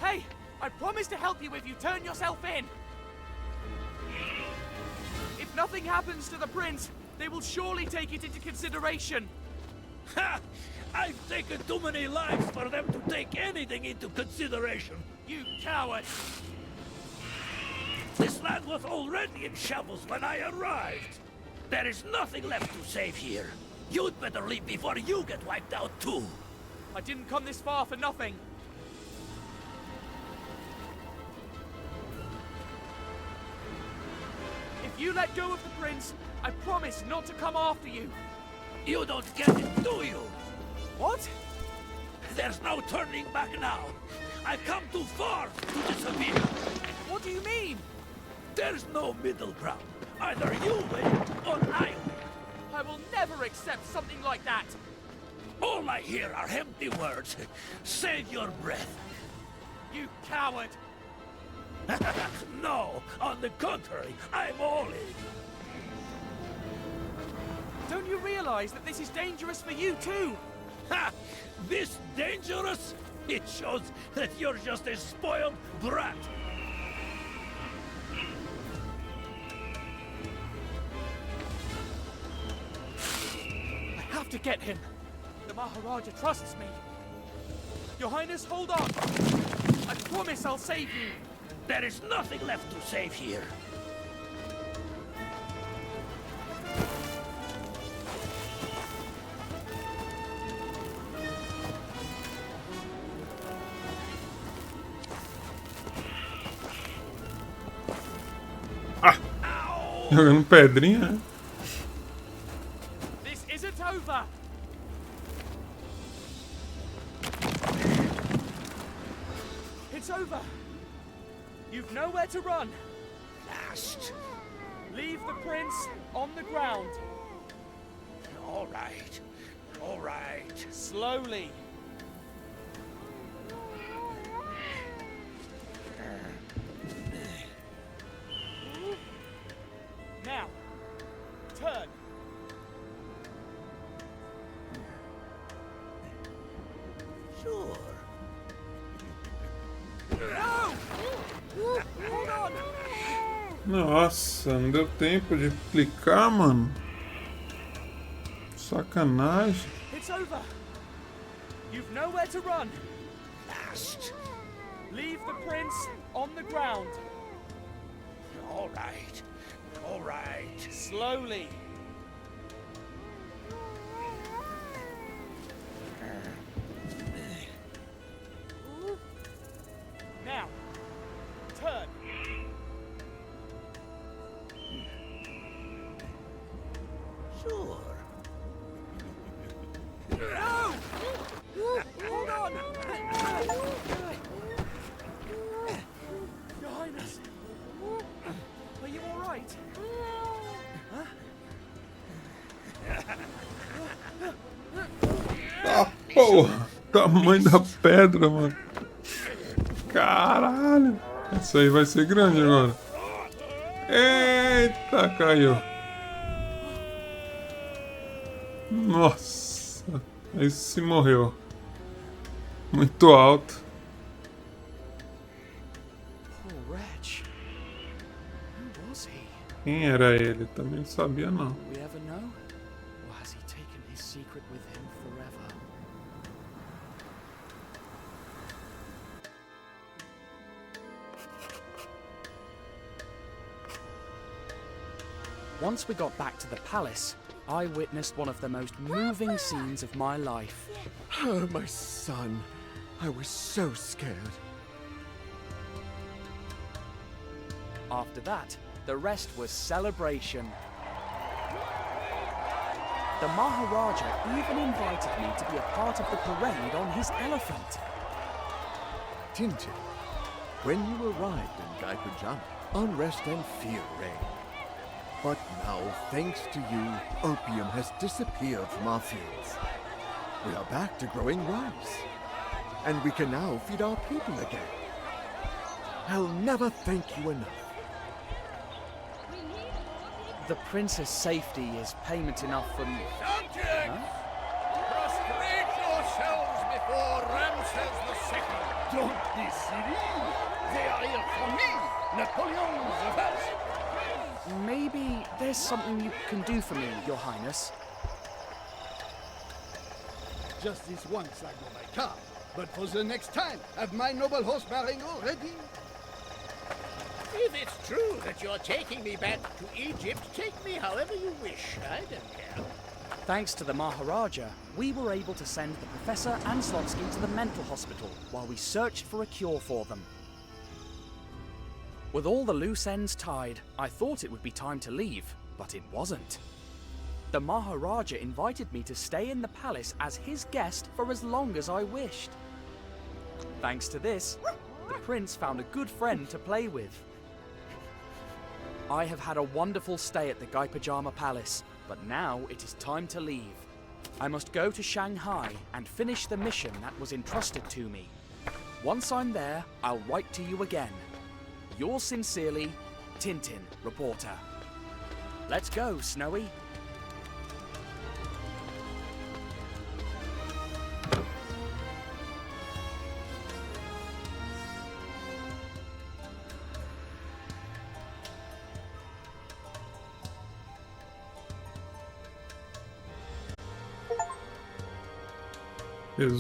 Hey, I promise to help you if you turn yourself in. If nothing happens to the prince, they will surely take it into consideration. Ha! I've taken too many lives for them to take anything into consideration. You coward! This land was already in shambles when I arrived. There is nothing left to save here. You'd better leave before you get wiped out too. I didn't come this far for nothing. If you let go of the prince, I promise not to come after you. You don't get it, do you? What? There's no turning back now. I've come too far to disappear. What do you mean? There's no middle ground. Either you win or I win. I will never accept something like that. All I hear are empty words. Save your breath. You coward! No, on the contrary, I'm all in. Don't you realize that this is dangerous for you too? Ha! This dangerous? It shows that you're just a spoiled brat. I have to get him. The Maharaja trusts me. Your Highness, hold on. I promise I'll save you. There is nothing left to save here. Jogando pedrinha, né? This isn't over. It's over. You've nowhere to run. Last. Leave the prince on the ground. All right. All right. Slowly. Now, turn. Sure. No! Hold on! Nossa, não deu tempo de clicar, mano. Sacanagem. It's over. You've nowhere to run. Last. Leave the prince on the ground. All right. All right. Slowly. Now, turn. Sure. No! Hold on! Your Highness, are you all right? Ah, porra! Tamanho da pedra, mano. Caralho. Essa aí vai ser grande agora. Eita, caiu. Nossa. Esse se morreu. Muito alto. Poor wretch. Who was he? Quem era ele? Também não sabia, não. Do we ever know? Or has he taken his secret with him forever? Once we got back to the palace, I witnessed one of the most moving scenes of my life. Oh, my son. I was so scared. After that, the rest was celebration. The Maharaja even invited me to be a part of the parade on his elephant. Tintin, when you arrived in Gaipajama, unrest and fear reigned. But now, thanks to you, opium has disappeared from our fields. We are back to growing rice. And we can now feed our people again. I'll never thank you enough. The prince's safety is payment enough for me. Subjects! Prostrate yourselves before Ramses II. Don't be silly. They are here for me, Napoleon the First. Maybe there's something you can do for me, Your Highness. Just this once I go by car, but for the next time, have my noble horse Marengo ready. If it's true that you're taking me back to Egypt, take me however you wish. I don't care. Thanks to the Maharaja, we were able to send the Professor and Slotsky to the mental hospital while we searched for a cure for them. With all the loose ends tied, I thought it would be time to leave, but it wasn't. The Maharaja invited me to stay in the palace as his guest for as long as I wished. Thanks to this, the prince found a good friend to play with. I have had a wonderful stay at the Gaipajama Palace, but now it is time to leave. I must go to Shanghai and finish the mission that was entrusted to me. Once I'm there, I'll write to you again. Yours sincerely, Tintin, reporter. Let's go, Snowy. Pesou